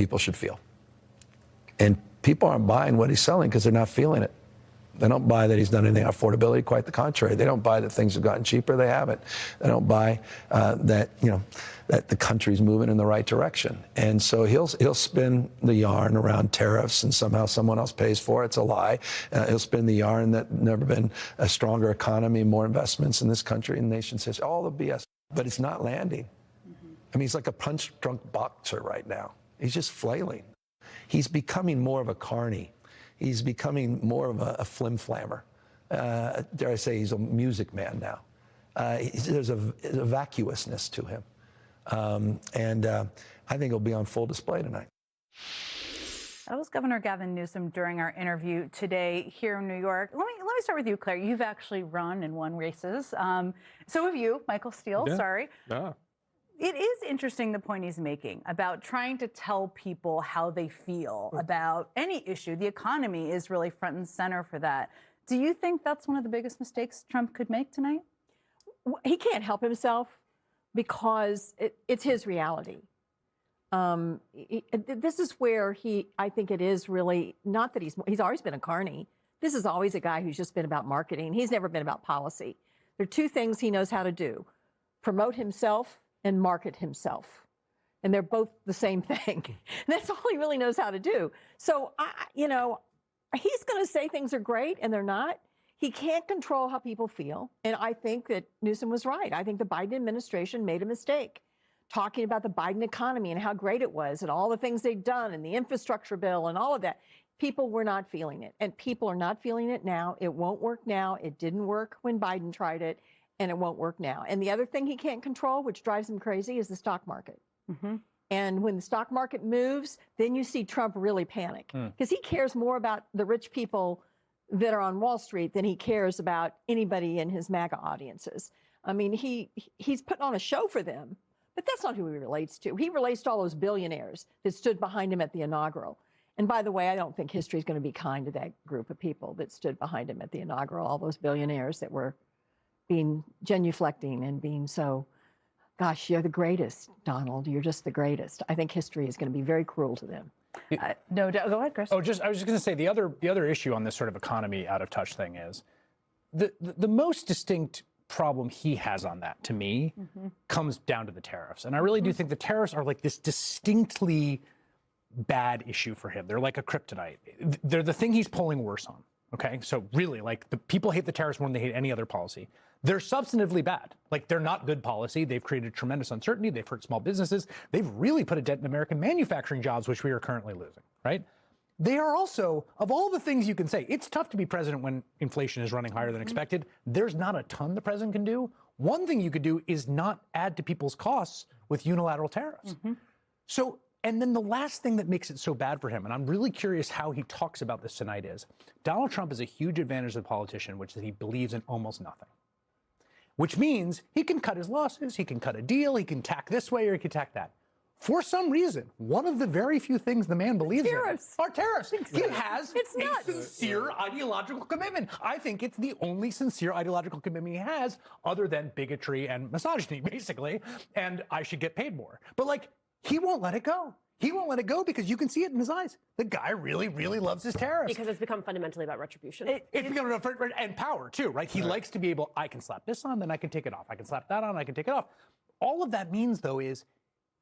people should feel. And people aren't buying what he's selling because they're not feeling it. They don't buy that he's done anything on affordability. Quite the contrary. They don't buy that things have gotten cheaper. They haven't. They don't buy that that the country's moving in the right direction. And so he'll spin the yarn around tariffs and somehow someone else pays for it. It's a lie. He'll spin the yarn that never been a stronger economy, more investments in this country and nation's history. All the BS, but it's not landing. I mean, he's like a punch-drunk boxer right now. He's just flailing. He's becoming more of a carny. He's becoming more of a flim-flammer. Dare I say he's a music man now. There's a vacuousness to him. I think it'll be on full display tonight. That was Governor Gavin Newsom during our interview today here in New York. Let me start with you, Claire. You've actually run and won races. So have you, Michael Steele. Yeah. Sorry. Yeah. It is interesting the point he's making about trying to tell people how they feel about any issue. The economy is really front and center for that. Do you think that's one of the biggest mistakes Trump could make tonight? He can't help himself because it's his reality. This is where I think it is really, not that he's always been a carny. This is always a guy who's just been about marketing. He's never been about policy. There are two things he knows how to do: promote himself and market himself. And they're both the same thing. That's all he really knows how to do. So, he's going to say things are great and they're not. He can't control how people feel. And I think that Newsom was right. I think the Biden administration made a mistake talking about the Biden economy and how great it was and all the things they'd done and the infrastructure bill and all of that. People were not feeling it. And people are not feeling it now. It won't work now. It didn't work when Biden tried it. And it won't work now. And the other thing he can't control, which drives him crazy, is the stock market. And when the stock market moves, then you see Trump really panic. Because he cares more about the rich people that are on Wall Street than he cares about anybody in his MAGA audiences. I mean, he's putting on a show for them, but that's not who he relates to. He relates to all those billionaires that stood behind him at the inaugural. And by the way, I don't think history is going to be kind to that group of people that stood behind him at the inaugural, all those billionaires that were being genuflecting and being so, gosh, you're the greatest, Donald. You're just the greatest. I think history is going to be very cruel to them. No doubt. Go ahead, Chris. I was just going to say the other issue on this sort of economy out of touch thing is the most distinct problem he has on that, to me, comes down to the tariffs. And I really do think the tariffs are like this distinctly bad issue for him. They're like a kryptonite. They're the thing he's polling worse on. Okay, so really, like, the people hate the tariffs more than they hate any other policy. They're substantively bad. Like, they're not good policy. They've created tremendous uncertainty. They've hurt small businesses. They've really put a dent in American manufacturing jobs, which we are currently losing, right? They are also, of all the things you can say, it's tough to be president when inflation is running higher than expected. There's not a ton the president can do. One thing you could do is not add to people's costs with unilateral tariffs. So, and then the last thing that makes it so bad for him, and I'm really curious how he talks about this tonight, is Donald Trump has a huge advantage as a politician, which is he believes in almost nothing. Which means he can cut his losses, he can cut a deal, he can tack this way or he can tack that. For some reason, one of the very few things the man believes in are tariffs. He has a sincere ideological commitment. I think it's the only sincere ideological commitment he has, other than bigotry and misogyny, basically, and I should get paid more. But, like, he won't let it go. He won't let it go because you can see it in his eyes. The guy really, really loves his tariffs. Because it's become fundamentally about retribution. It's become and power, too, right? He likes to be able, I can slap this on, then I can take it off. I can slap that on, I can take it off. All of that means, though, is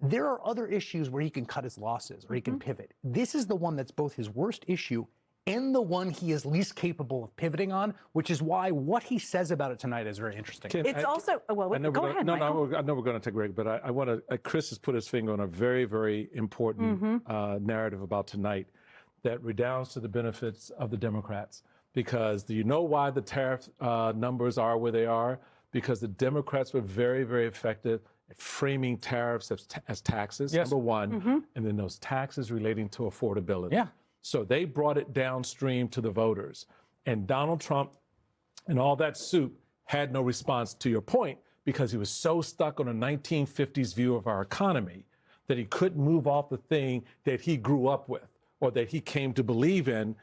there are other issues where he can cut his losses or he can pivot. This is the one that's both his worst issue and the one he is least capable of pivoting on, which is why what he says about it tonight is very interesting. It's also, well, go ahead, Michael. I know we're going to take a break, but I want to, Chris has put his finger on a very, very important narrative about tonight that redounds to the benefits of the Democrats. Because do you know why the tariff numbers are where they are? Because the Democrats were very, very effective at framing tariffs as taxes, number one, and then those taxes relating to affordability. Yeah. So they brought it downstream to the voters. And Donald Trump and all that soup had no response, to your point, because he was so stuck on a 1950s view of our economy that he couldn't move off the thing that he grew up with or that he came to believe in.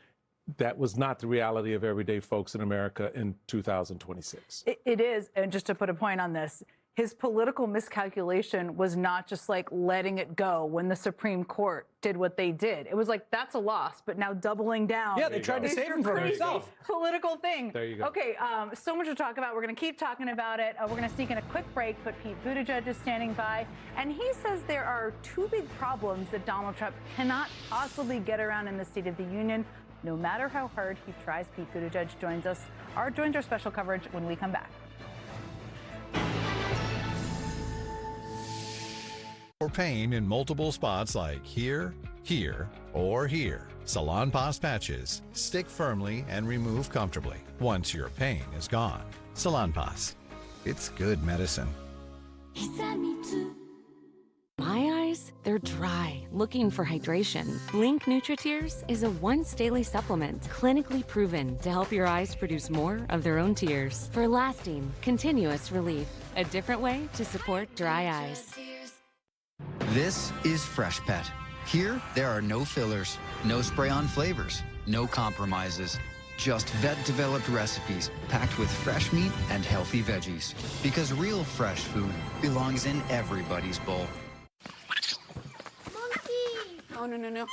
That was not the reality of everyday folks in America in 2026. It is. And just to put a point on this, his political miscalculation was not just like letting it go when the Supreme Court did what they did. It was like, that's a loss, but now doubling down. Yeah, they tried to save him from himself. Political thing. There you go. Okay, so much to talk about. We're going to keep talking about it. We're going to sneak in a quick break, but Pete Buttigieg is standing by, and he says there are two big problems that Donald Trump cannot possibly get around in the State of the Union, no matter how hard he tries. Pete Buttigieg joins our special coverage when we come back. For pain in multiple spots like here, here, or here. Salonpas patches stick firmly and remove comfortably once your pain is gone. Salonpas. It's good medicine. My eyes, they're dry, looking for hydration. Blink NutriTears is a once daily supplement clinically proven to help your eyes produce more of their own tears for lasting, continuous relief. A different way to support dry eyes. This is Fresh Pet. Here, there are no fillers, no spray-on flavors, no compromises. Just vet-developed recipes packed with fresh meat and healthy veggies. Because real fresh food belongs in everybody's bowl. Oh, no.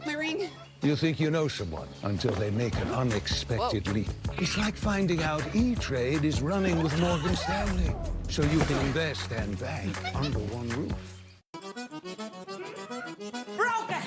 My ring. You think you know someone until they make an unexpected leap. It's like finding out E-Trade is running with Morgan Stanley. So you can invest and bank under one roof. Broken!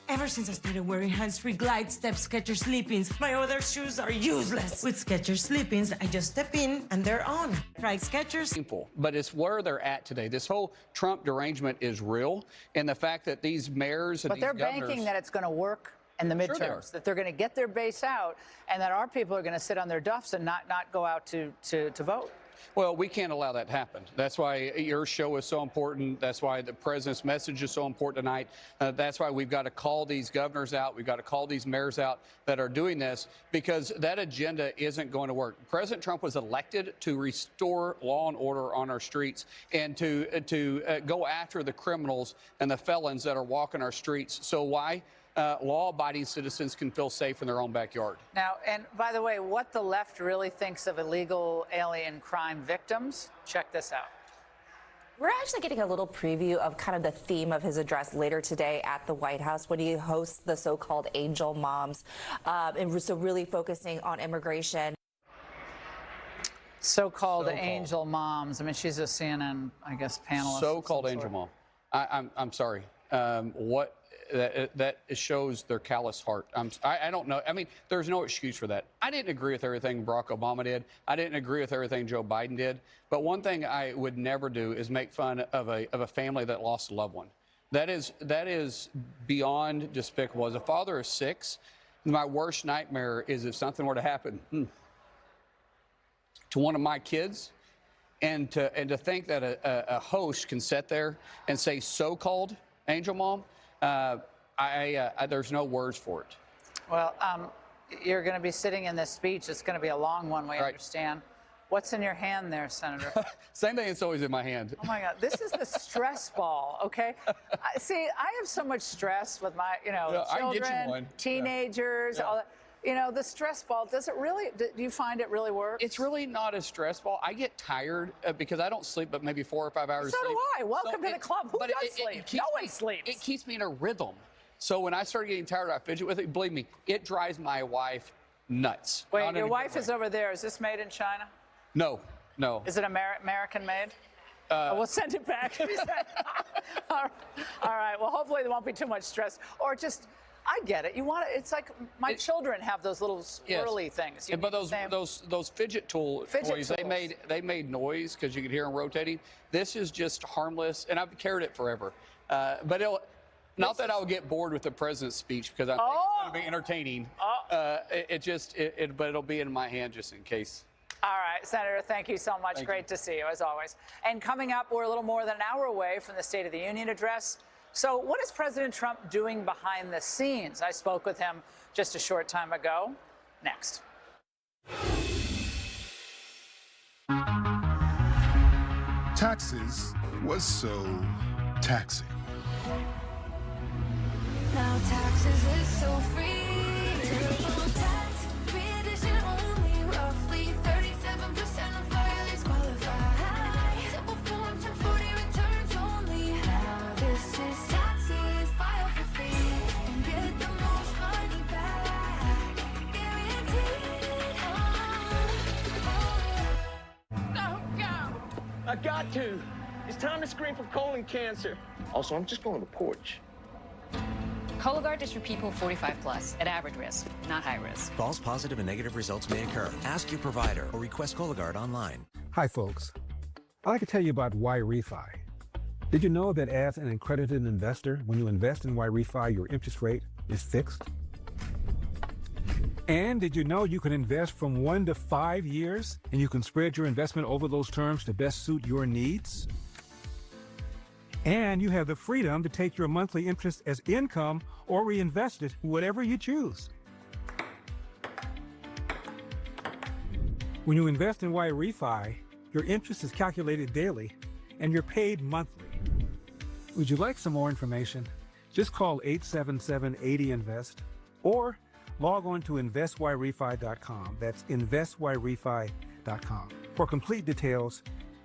Ever since I started wearing hands-free Glide Step Skechers Sleep-ins, my other shoes are useless. With Skechers Sleep-ins, I just step in and they're on. Try Skechers. But it's where they're at today. This whole Trump derangement is real, and the fact that these mayors and but these they're governors, banking that it's going to work in the midterms, Sure that they're going to get their base out, and that our people are going to sit on their duffs and not go out to vote. Well, we can't allow that to happen. That's why your show is so important. That's why the president's message is so important tonight. That's why we've got to call these governors out. We've got to call these mayors out that are doing this, because that agenda isn't going to work. President Trump was elected to restore law and order on our streets and to go after the criminals and the felons that are walking our streets. So why? Law-abiding citizens can feel safe in their own backyard. Now, and by the way, what the left really thinks of illegal alien crime victims, check this out. We're actually getting a little preview of kind of the theme of his address later today at the White House when he hosts the so-called angel moms, and so really focusing on immigration. So-called angel moms. I mean, she's a CNN, I guess, panelist. So-called angel mom. I'm sorry. What? That shows their callous heart. I don't know. I mean, there's no excuse for that. I didn't agree with everything Barack Obama did. I didn't agree with everything Joe Biden did. But one thing I would never do is make fun of a family that lost a loved one. That is beyond despicable. As a father of 6, my worst nightmare is if something were to happen to one of my kids, and to think that a host can sit there and say so-called angel mom. There's no words for it. Well, you're going to be sitting in this speech. It's going to be a long one, we understand. What's in your hand there, Senator? Same thing that's always in my hand. Oh, my God. This is the stress ball, okay? See, I have so much stress with my, children, I can get you one. Teenagers, all that. The stress ball, do you find it really works? It's really not a stress ball. I get tired because I don't sleep but maybe 4 or 5 hours So sleep. do I. Welcome to the club. Who does sleep? No one sleeps. It keeps me in a rhythm. So when I start getting tired, I fidget with it. Believe me, it drives my wife nuts. Wait, your wife is over there. Is this made in China? No. Is it American made? We'll send it back. All right. Well, hopefully there won't be too much stress. Or just... I get it. It's like my children have those little swirly things. But those fidget toys, they made noise because you could hear them rotating. This is just harmless, and I've carried it forever. But not that I'll get bored with the president's speech, because I think it's going to be entertaining. But it'll be in my hand just in case. All right, Senator, thank you so much. Great to see you, as always. And coming up, we're a little more than an hour away from the State of the Union address. So what is President Trump doing behind the scenes? I spoke with him just a short time ago. Next. Taxes was so taxing. Now taxes is so free. Terrible tax, free edition only. Roughly 37% of filers qualify. I got to. It's time to screen for colon cancer. Also, I'm just going to the porch. Cologuard is for people 45 plus at average risk, not high risk. False positive and negative results may occur. Ask your provider or request Cologuard online. Hi, folks. I'd like to tell you about YRefi. Did you know that as an accredited investor, when you invest in YRefi, your interest rate is fixed? And did you know you can invest from 1 to 5 years and you can spread your investment over those terms to best suit your needs? And you have the freedom to take your monthly interest as income or reinvest it, whatever you choose. When you invest in YRefi, your interest is calculated daily and you're paid monthly. Would you like some more information? Just call 877-80-INVEST or log on to investYRefi.com. That's investYRefi.com. For complete details,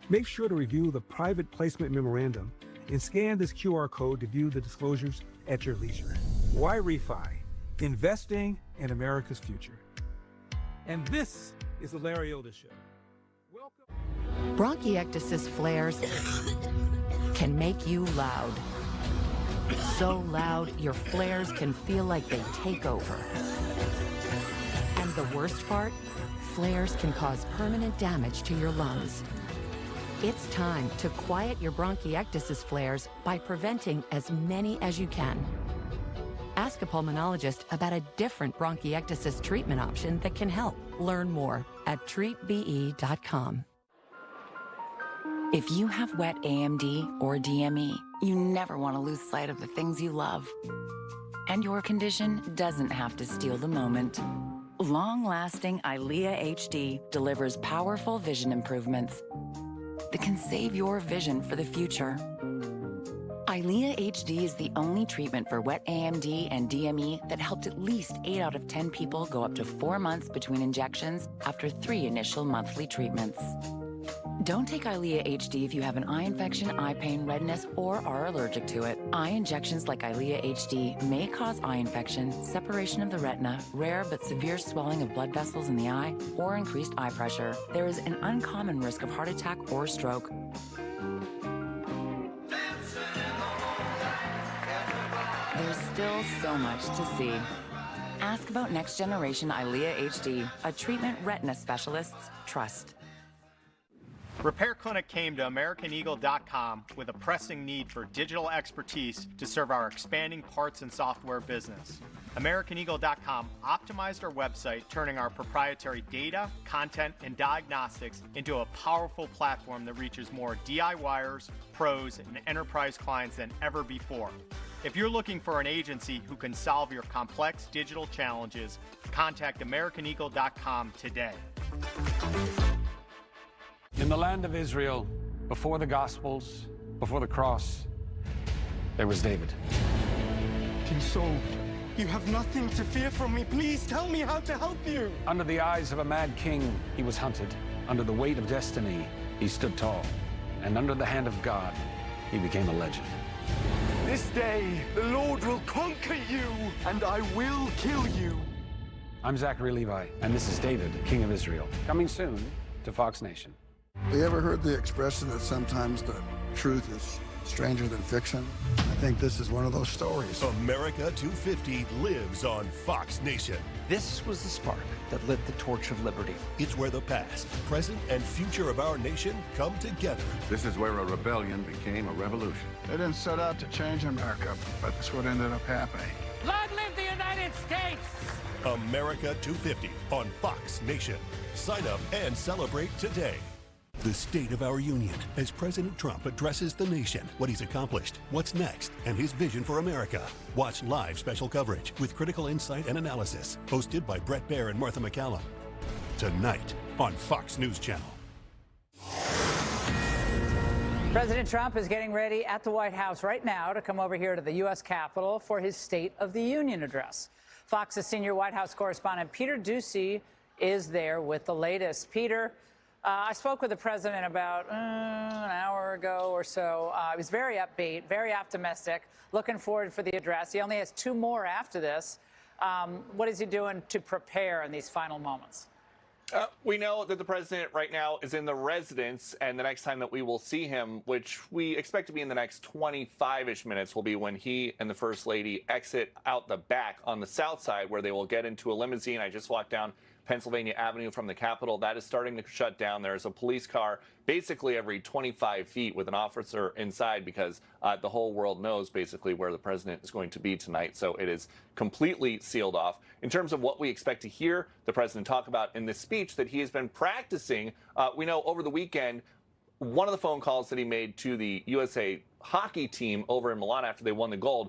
make sure to review the private placement memorandum and scan this QR code to view the disclosures at your leisure. YRefi, investing in America's future. And this is the Larry Elder Show. Bronchiectasis flares can make you loud. So loud, your flares can feel like they take over. And the worst part? Flares can cause permanent damage to your lungs. It's time to quiet your bronchiectasis flares by preventing as many as you can. Ask a pulmonologist about a different bronchiectasis treatment option that can help. Learn more at treatbe.com. If you have wet AMD or DME, you never want to lose sight of the things you love. And your condition doesn't have to steal the moment. Long-lasting EYLEA HD delivers powerful vision improvements that can save your vision for the future. EYLEA HD is the only treatment for wet AMD and DME that helped at least 8 out of 10 people go up to 4 months between injections after 3 initial monthly treatments. Don't take EYLEA HD if you have an eye infection, eye pain, redness, or are allergic to it. Eye injections like EYLEA HD may cause eye infection, separation of the retina, rare but severe swelling of blood vessels in the eye, or increased eye pressure. There is an uncommon risk of heart attack or stroke. There's still so much to see. Ask about next generation EYLEA HD, a treatment retina specialists trust. Repair Clinic came to AmericanEagle.com with a pressing need for digital expertise to serve our expanding parts and software business. AmericanEagle.com optimized our website, turning our proprietary data, content, and diagnostics into a powerful platform that reaches more DIYers, pros, and enterprise clients than ever before. If you're looking for an agency who can solve your complex digital challenges, contact AmericanEagle.com today. In the land of Israel, before the Gospels, before the cross, there was David. King Saul, you have nothing to fear from me. Please tell me how to help you. Under the eyes of a mad king, he was hunted. Under the weight of destiny, he stood tall. And under the hand of God, he became a legend. This day, the Lord will conquer you, and I will kill you. I'm Zachary Levi, and this is David, King of Israel. Coming soon to Fox Nation. You ever heard the expression that sometimes the truth is stranger than fiction? I think this is one of those stories. America 250 lives on Fox Nation. This was the spark that lit the torch of liberty. It's where the past, present, and future of our nation come together. This is where a rebellion became a revolution. They didn't set out to change America, but that's what ended up happening. Long live the United States! America 250 on Fox Nation. Sign up and celebrate today. The State of Our Union, as President Trump addresses the nation, what he's accomplished, what's next, and his vision for America. Watch live special coverage with critical insight and analysis, hosted by Brett Baer and Martha McCallum. Tonight on Fox News Channel. President Trump is getting ready at the White House right now to come over here to the U.S. Capitol for his State of the Union address. Fox's senior White House correspondent Peter Ducey is there with the latest. Peter, I spoke with the president about an hour ago or so. He was very upbeat, very optimistic, looking forward for the address. He only has 2 more after this. What is he doing to prepare in these final moments? We know that the president right now is in the residence, and the next time that we will see him, which we expect to be in the next 25-ish minutes, will be when he and the First Lady exit out the back on the south side, where they will get into a limousine. I just walked down Pennsylvania Avenue from the Capitol. That is starting to shut down. There's a police car basically every 25 feet with an officer inside, because the whole world knows basically where the president is going to be tonight. So it is completely sealed off. In terms of what we expect to hear the president talk about in this speech that he has been practicing, we know over the weekend, one of the phone calls that he made to the USA hockey team over in Milan after they won the gold,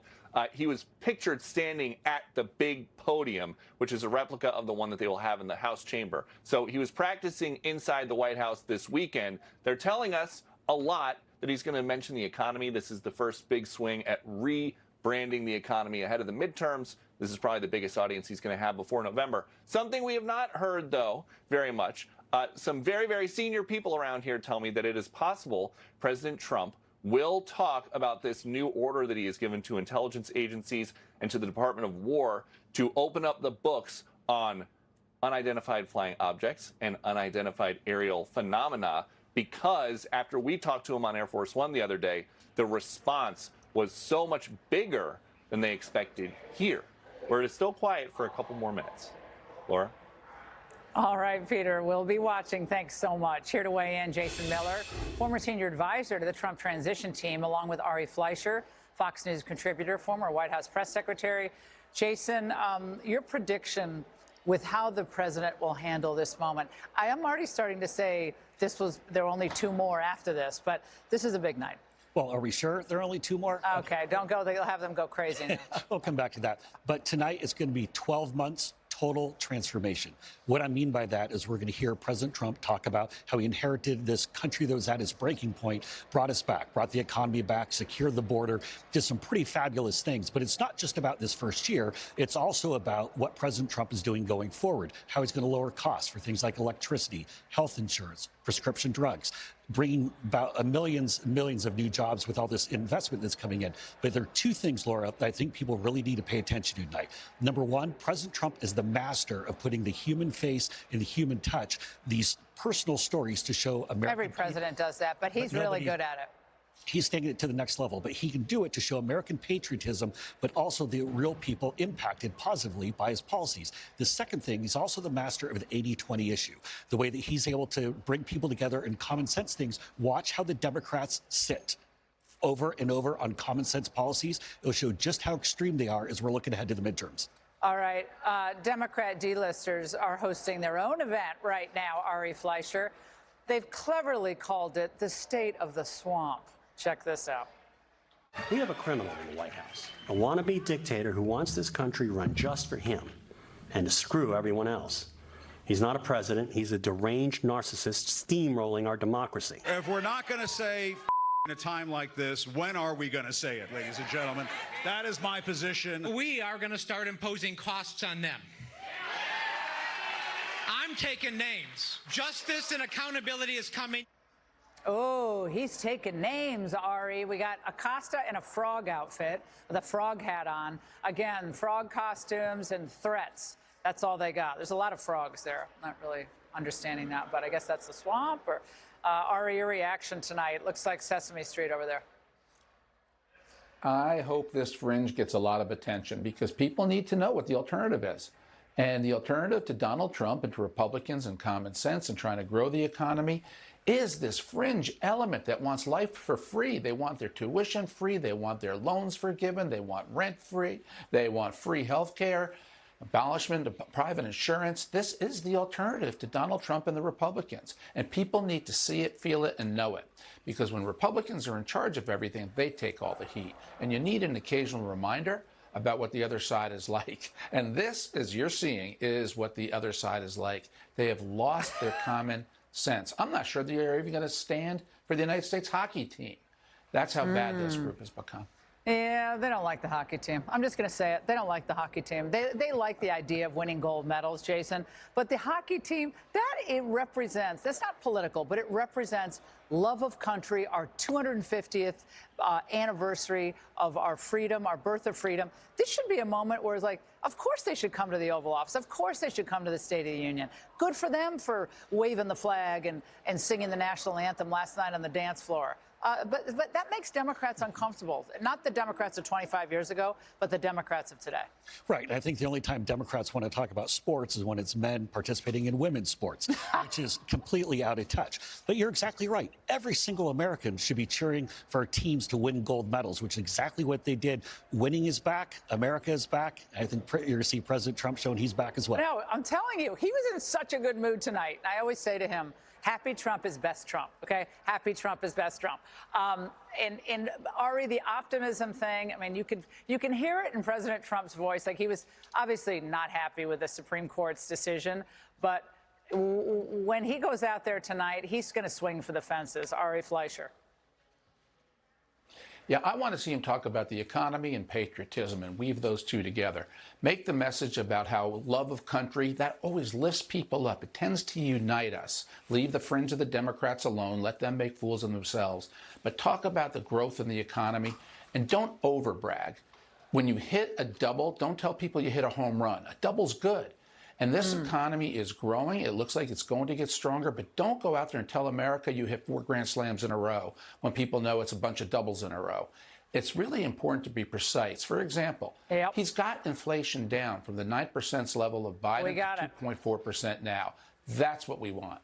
he was pictured standing at the big podium, which is a replica of the one that they will have in the House chamber. So he was practicing inside the White House this weekend. They're telling us a lot that he's going to mention the economy. This is the first big swing at rebranding the economy ahead of the midterms. This is probably the biggest audience he's going to have before November. Something we have not heard, though, very much. Some very, very senior people around here tell me that it is possible President Trump will talk about this new order that he has given to intelligence agencies and to the Department of War to open up the books on unidentified flying objects and unidentified aerial phenomena, because after we talked to him on Air Force One the other day, the response was so much bigger than they expected here, where it is still quiet for a couple more minutes. Laura? All right, Peter, we'll be watching. Thanks so much. Here to weigh in, Jason Miller, former senior advisor to the Trump transition team, along with Ari Fleischer, Fox News contributor, former White House press secretary. Jason, your prediction with how the president will handle this moment. I am already starting to say there are only two more after this, but this is a big night. Well, are we sure there are only two more? Okay, don't go. They'll have them go crazy now. We'll come back to that. But tonight it's going to be 12 months total transformation. What I mean by that is we're going to hear President Trump talk about how he inherited this country that was at its breaking point, brought us back, brought the economy back, secured the border, did some pretty fabulous things. But it's not just about this first year. It's also about what President Trump is doing going forward, how he's going to lower costs for things like electricity, health insurance, prescription drugs, bringing about millions and millions of new jobs with all this investment that's coming in. But there are two things, Laura, that I think people really need to pay attention to tonight. Number one, President Trump is the master of putting the human face and the human touch, these personal stories to show American Every president does that, but he's really good at it. He's taking it to the next level, but he can do it to show American patriotism, but also the real people impacted positively by his policies. The second thing, he's also the master of the 80-20 issue, the way that he's able to bring people together in common sense things. Watch how the Democrats sit over and over on common sense policies. It'll show just how extreme they are as we're looking ahead to the midterms. All right. Democrat D-listers are hosting their own event right now, Ari Fleischer. They've cleverly called it the State of the Swamp. Check this out. We have a criminal in the White House, a wannabe dictator who wants this country run just for him and to screw everyone else. He's not a president. He's a deranged narcissist steamrolling our democracy. If we're not going to say in a time like this, when are we going to say it, ladies and gentlemen? That is my position. We are going to start imposing costs on them. I'm taking names. Justice and accountability is coming. Oh, he's taking names, Ari. We got Acosta in a frog outfit with a frog hat on. Again, frog costumes and threats. That's all they got. There's a lot of frogs there. Not really understanding that, but I guess that's the swamp. Or Ari, your reaction tonight. Looks like Sesame Street over there. I hope this fringe gets a lot of attention because people need to know what the alternative is. And the alternative to Donald Trump and to Republicans and common sense and trying to grow the economy is this fringe element that wants life for free. They want their tuition free. They want their loans forgiven. They want rent free. They want free health care, abolishment of private insurance. This is the alternative to Donald Trump and the Republicans. And people need to see it, feel it, and know it. Because when Republicans are in charge of everything, they take all the heat. And you need an occasional reminder about what the other side is like. And this, as you're seeing, is what the other side is like. They have lost their common sense. I'm not sure they're even going to stand for the United States hockey team. That's how bad this group has become. Yeah, they don't like the hockey team. I'm just going to say it. They don't like the hockey team. They like the idea of winning gold medals, Jason. But the hockey team, it represents, that's not political, but it represents love of country, our 250th anniversary of our freedom, our birth of freedom. This should be a moment where it's like, of course they should come to the Oval Office. Of course they should come to the State of the Union. Good for them for waving the flag and singing the national anthem last night on the dance floor. But that makes Democrats uncomfortable. Not the Democrats of 25 years ago, but the Democrats of today. Right. I think the only time Democrats want to talk about sports is when it's men participating in women's sports, which is completely out of touch. But you're exactly right. Every single American should be cheering for our teams to win gold medals, which is exactly what they did. Winning is back. America is back. I think you're going to see President Trump showing he's back as well. No, I'm telling you, he was in such a good mood tonight. I always say to him, happy Trump is best Trump, okay? Happy Trump is best Trump. And Ari, the optimism thing, I mean, you can hear it in President Trump's voice. Like, he was obviously not happy with the Supreme Court's decision, but when he goes out there tonight, he's going to swing for the fences. Ari Fleischer. Yeah, I want to see him talk about the economy and patriotism and weave those two together. Make the message about how love of country, that always lifts people up. It tends to unite us. Leave the fringe of the Democrats alone. Let them make fools of themselves. But talk about the growth in the economy and don't overbrag. When you hit a double, don't tell people you hit a home run. A double's good. And this economy is growing. It looks like it's going to get stronger, but don't go out there and tell America you hit 4 grand slams in a row when people know it's a bunch of doubles in a row. It's really important to be precise. For example, he's got inflation down from the 9% level of Biden to 2.4% now. That's what we want.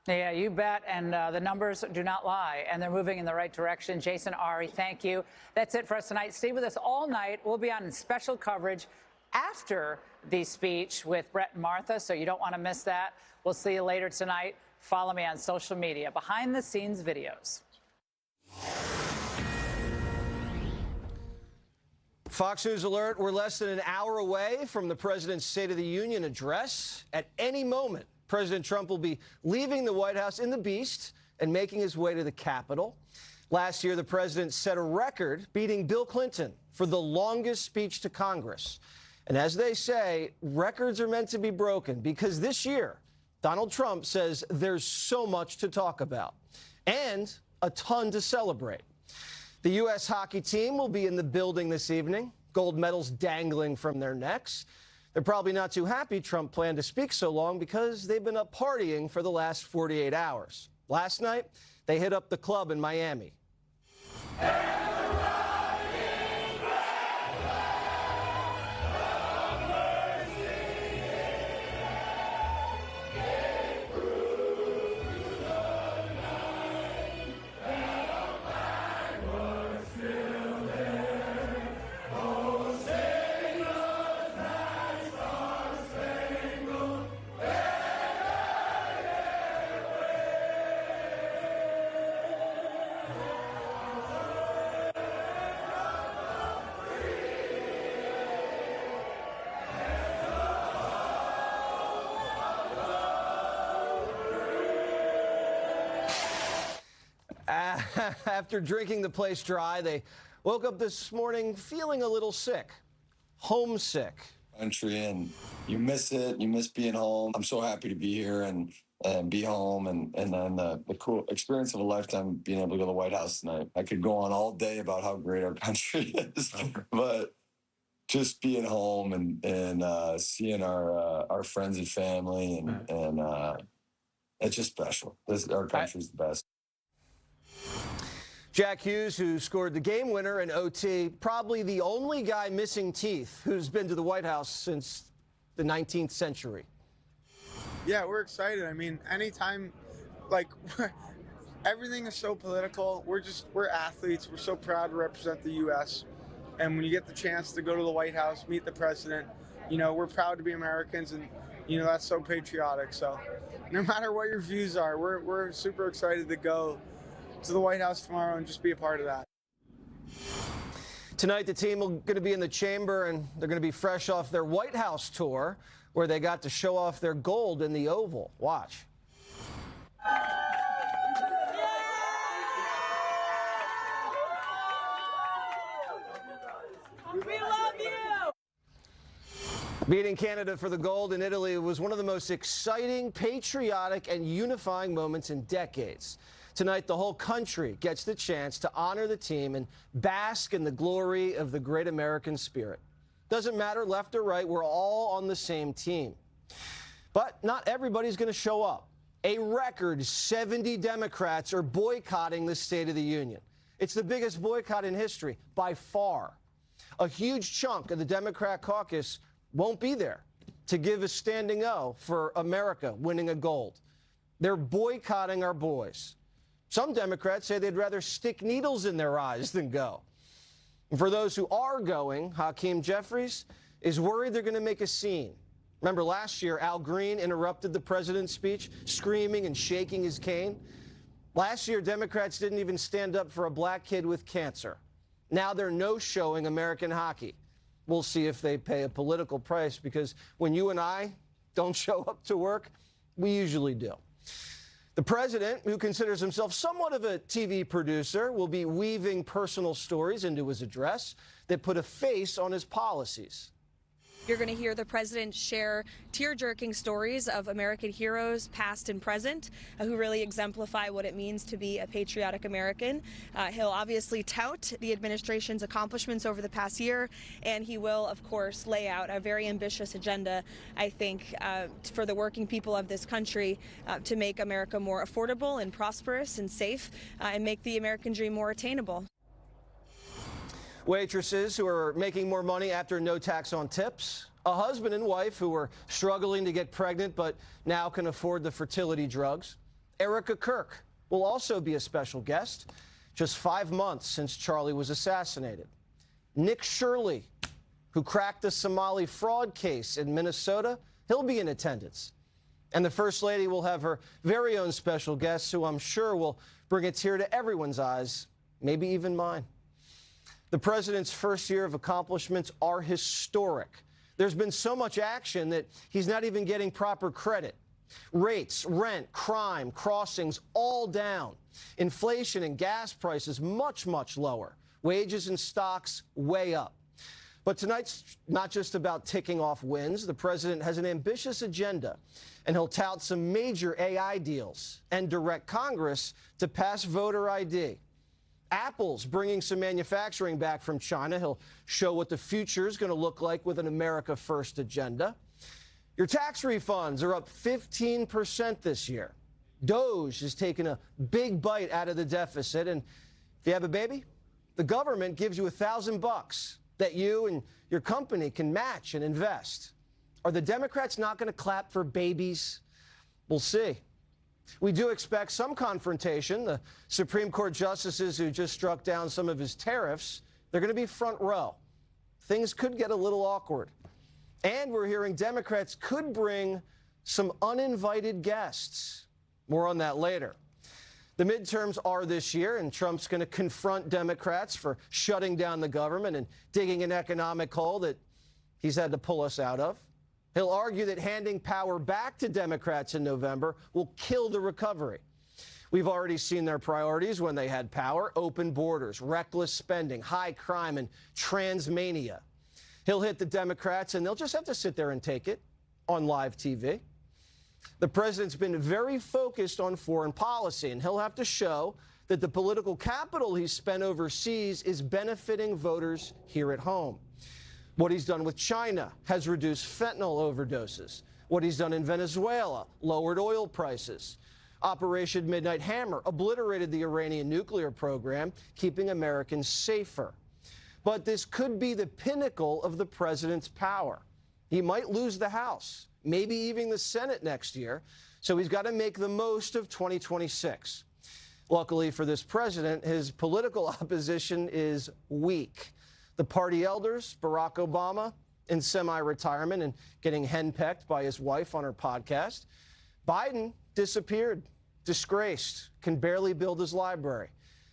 Yeah, you bet. And the numbers do not lie, and they're moving in the right direction. Jason, Ari, thank you. That's it for us tonight. Stay with us all night. We'll be on special coverage after the speech with Brett and Martha, so you don't want to miss that. We'll see you later tonight. Follow me on social media. Behind the scenes videos. Fox News alert, we're less than an hour away from the president's State of the Union address. At any moment, President Trump will be leaving the White House in the Beast and making his way to the Capitol. Last year, the president set a record, beating Bill Clinton for the longest speech to Congress. And as they say, records are meant to be broken because this year, Donald Trump says there's so much to talk about and a ton to celebrate. The U.S. hockey team will be in the building this evening, gold medals dangling from their necks. They're probably not too happy Trump planned to speak so long because they've been up partying for the last 48 hours. Last night, they hit up the club in Miami. After drinking the place dry, they woke up this morning feeling a little sick, homesick. Country, and you miss it. You miss being home. I'm so happy to be here and be home, and then the cool experience of a lifetime being able to go to the White House tonight. I could go on all day about how great our country is, but just being home and seeing our friends and family and it's just special. Our country's the best. Jack Hughes, who scored the game winner in OT, probably the only guy missing teeth who's been to the White House since the 19th century. Yeah, we're excited. I mean, anytime, like, everything is so political. We're athletes. We're so proud to represent the U.S. And when you get the chance to go to the White House, meet the president, you know, we're proud to be Americans, and, you know, that's so patriotic. So no matter what your views are, we're super excited to go to the White House tomorrow and just be a part of that. Tonight, the team is going to be in the chamber, and they're going to be fresh off their White House tour, where they got to show off their gold in the Oval. Watch. Beating Canada for the gold in Italy was one of the most exciting, patriotic, and unifying moments in decades. Tonight, the whole country gets the chance to honor the team and bask in the glory of the great American spirit. Doesn't matter left or right, we're all on the same team. But not everybody's going to show up. A record 70 Democrats are boycotting the State of the Union. It's the biggest boycott in history by far. A huge chunk of the Democrat caucus won't be there to give a standing O for America winning a gold. They're boycotting our boys. Some Democrats say they'd rather stick needles in their eyes than go. And for those who are going, Hakeem Jeffries is worried they're going to make a scene. Remember last year, Al Green interrupted the president's speech, screaming and shaking his cane. Last year, Democrats didn't even stand up for a black kid with cancer. Now they're no-showing American hockey. We'll see if they pay a political price, because when you and I don't show up to work, we usually do. The president, who considers himself somewhat of a TV producer, will be weaving personal stories into his address that put a face on his policies. You're going to hear the president share tear-jerking stories of American heroes, past and present, who really exemplify what it means to be a patriotic American. He'll obviously tout the administration's accomplishments over the past year, and he will, of course, lay out a very ambitious agenda, I think, for the working people of this country to make America more affordable and prosperous and safe, and make the American dream more attainable. Waitresses who are making more money after no tax on tips. A husband and wife who were struggling to get pregnant but now can afford the fertility drugs. Erica Kirk will also be a special guest, just 5 months since Charlie was assassinated. Nick Shirley, who cracked the Somali fraud case in Minnesota, he'll be in attendance. And the First Lady will have her very own special guest, who I'm sure will bring a tear to everyone's eyes, maybe even mine. The president's first year of accomplishments are historic. There's been so much action that he's not even getting proper credit. Rates, rent, crime, crossings, all down. Inflation and gas prices much, much lower. Wages and stocks way up. But tonight's not just about ticking off wins. The president has an ambitious agenda, and he'll tout some major AI deals and direct Congress to pass voter ID. Apple's bringing some manufacturing back from China. He'll show what the future is going to look like with an America First agenda. Your tax refunds are up 15% this year. Doge has taken a big bite out of the deficit. And if you have a baby, the government gives you $1,000 that you and your company can match and invest. Are the Democrats not going to clap for babies? We'll see. We do expect some confrontation. The Supreme Court justices who just struck down some of his tariffs, they're going to be front row. Things could get a little awkward. And we're hearing Democrats could bring some uninvited guests. More on that later. The midterms are this year, and Trump's going to confront Democrats for shutting down the government and digging an economic hole that he's had to pull us out of. He'll argue that handing power back to Democrats in November will kill the recovery. We've already seen their priorities when they had power: open borders, reckless spending, high crime, and transmania. He'll hit the Democrats, and they'll just have to sit there and take it on live TV. The president's been very focused on foreign policy, and he'll have to show that the political capital he's spent overseas is benefiting voters here at home. What he's done with China has reduced fentanyl overdoses. What he's done in Venezuela lowered oil prices. Operation Midnight Hammer obliterated the Iranian nuclear program, keeping Americans safer. But this could be the pinnacle of the president's power. He might lose the House, maybe even the Senate next year, so he's got to make the most of 2026. Luckily for this president, his political opposition is weak. The party elders, Barack Obama, in semi-retirement and getting henpecked by his wife on her podcast. Biden disappeared, disgraced, can barely build his library.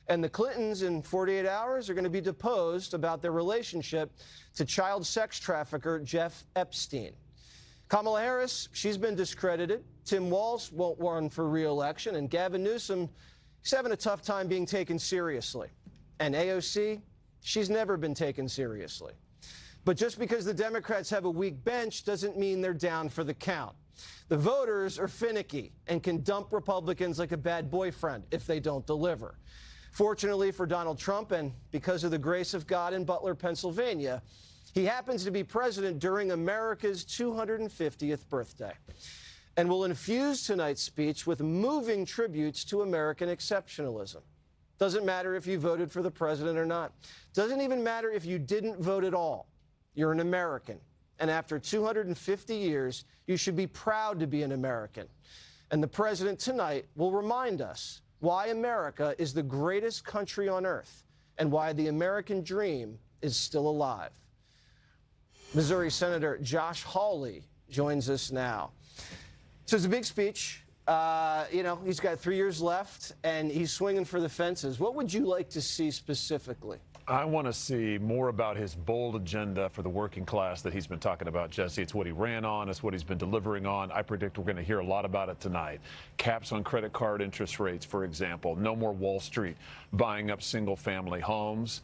And the Clintons in 48 hours are going to be deposed about their relationship to child sex trafficker Jeff Epstein. Kamala Harris, she's been discredited. Tim Walz won't run for re-election. And Gavin Newsom, he's having a tough time being taken seriously. And AOC, she's never been taken seriously. But just because the Democrats have a weak bench doesn't mean they're down for the count. The voters are finicky and can dump Republicans like a bad boyfriend if they don't deliver. Fortunately for Donald Trump, and because of the grace of God in Butler, Pennsylvania, he happens to be president during America's 250th birthday and will infuse tonight's speech with moving tributes to American exceptionalism. Doesn't matter if you voted for the president or not. Doesn't even matter if you didn't vote at all. You're an American. And after 250 years, you should be proud to be an American. And the president tonight will remind us why America is the greatest country on earth and why the American dream is still alive. Missouri Senator Josh Hawley joins us now. So it's a big speech. He's got 3 years left, and he's swinging for the fences. What would you like to see specifically? I want to see more about his bold agenda for the working class that he's been talking about, Jesse. It's what he ran on. It's what he's been delivering on. I predict we're going to hear a lot about it tonight. Caps on credit card interest rates, for example. No more Wall Street buying up single-family homes.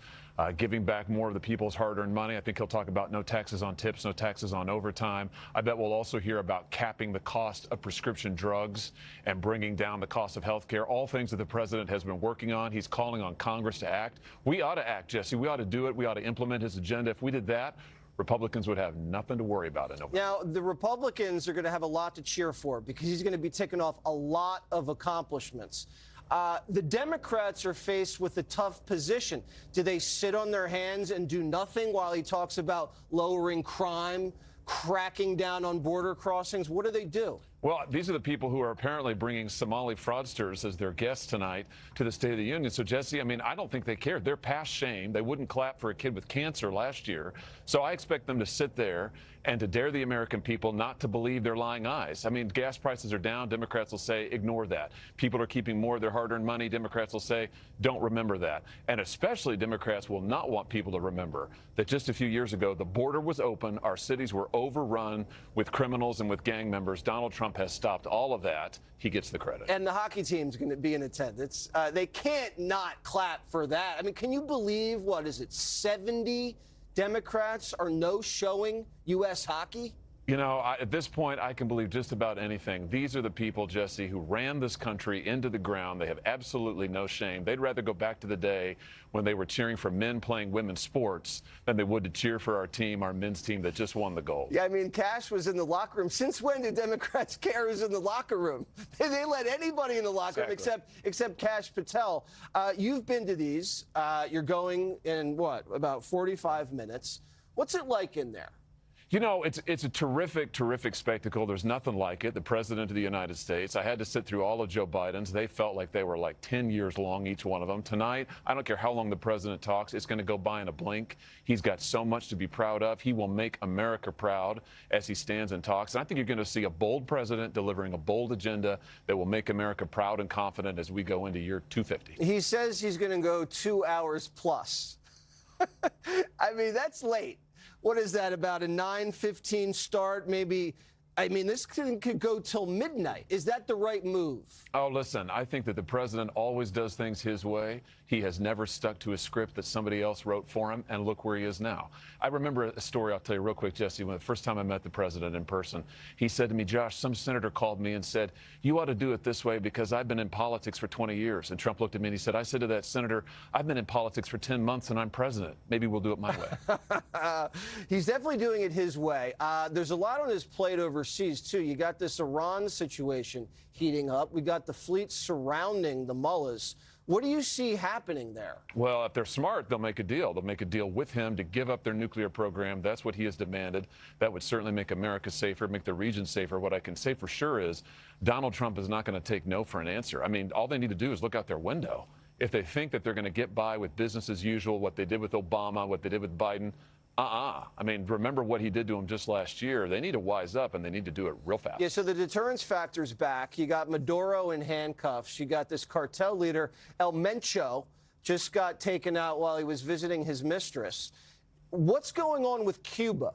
Giving back more of the people's hard-earned money. I think he'll talk about no taxes on tips, no taxes on overtime. I bet we'll also hear about capping the cost of prescription drugs and bringing down the cost of health care, all things that the president has been working on. He's calling on Congress to act. We ought to act, Jesse. We ought to do it. We ought to implement his agenda. If we did that, Republicans would have nothing to worry about in November. Now, the Republicans are going to have a lot to cheer for because he's going to be ticking off a lot of accomplishments. The Democrats are faced with a tough position. Do they sit on their hands and do nothing while he talks about lowering crime, cracking down on border crossings? What do they do? Well, these are the people who are apparently bringing Somali fraudsters as their guests tonight to the State of the Union. So, Jesse, I don't think they care. They're past shame. They wouldn't clap for a kid with cancer last year. So I expect them to sit there and to dare the American people not to believe their lying eyes. Gas prices are down. Democrats will say, ignore that. People are keeping more of their hard-earned money. Democrats will say, don't remember that. And especially Democrats will not want people to remember that just a few years ago, the border was open. Our cities were overrun with criminals and with gang members. Donald Trump has stopped all of that. He gets the credit. And the hockey team's going to be in attendance. They can't not clap for that. Can you believe, 70 Democrats are no-showing U.S. hockey? At this point, I can believe just about anything. These are the people, Jesse, who ran this country into the ground. They have absolutely no shame. They'd rather go back to the day when they were cheering for men playing women's sports than they would to cheer for our team, our men's team that just won the gold. Yeah, Cash was in the locker room. Since when do Democrats care who's in the locker room? They let anybody in the locker room except Cash Patel. You've been to these. You're going in, about 45 minutes. What's it like in there? It's a terrific, terrific spectacle. There's nothing like it. The President of the United States. I had to sit through all of Joe Biden's. They felt like they were 10 years long, each one of them. Tonight, I don't care how long the President talks. It's going to go by in a blink. He's got so much to be proud of. He will make America proud as he stands and talks. And I think you're going to see a bold president delivering a bold agenda that will make America proud and confident as we go into year 250. He says he's going to go 2 hours plus. That's late. What is that, about a 9:15 start? Maybe. This thing could go till midnight. Is that the right move? Oh, listen, I think that the president always does things his way. He has never stuck to a script that somebody else wrote for him, and look where he is now. I remember a story I'll tell you real quick, Jesse. When the first time I met the president in person, he said to me, Josh, some senator called me and said, you ought to do it this way because I've been in politics for 20 years. And Trump looked at me and he said, I said to that senator, I've been in politics for 10 months and I'm president. Maybe we'll do it my way. He's definitely doing it his way. There's a lot on his plate overseas, too. You got this Iran situation heating up. We got the fleet surrounding the mullahs. What do you see happening there? Well, if they're smart, they'll make a deal. They'll make a deal with him to give up their nuclear program. That's what he has demanded. That would certainly make America safer, make the region safer. What I can say for sure is Donald Trump is not going to take no for an answer. All they need to do is look out their window. If they think that they're going to get by with business as usual, what they did with Obama, what they did with Biden, remember what he did to him just last year. They need to wise up, and they need to do it real fast. Yeah, so the deterrence factor's back. You got Maduro in handcuffs. You got this cartel leader, El Mencho, just got taken out while he was visiting his mistress. What's going on with Cuba?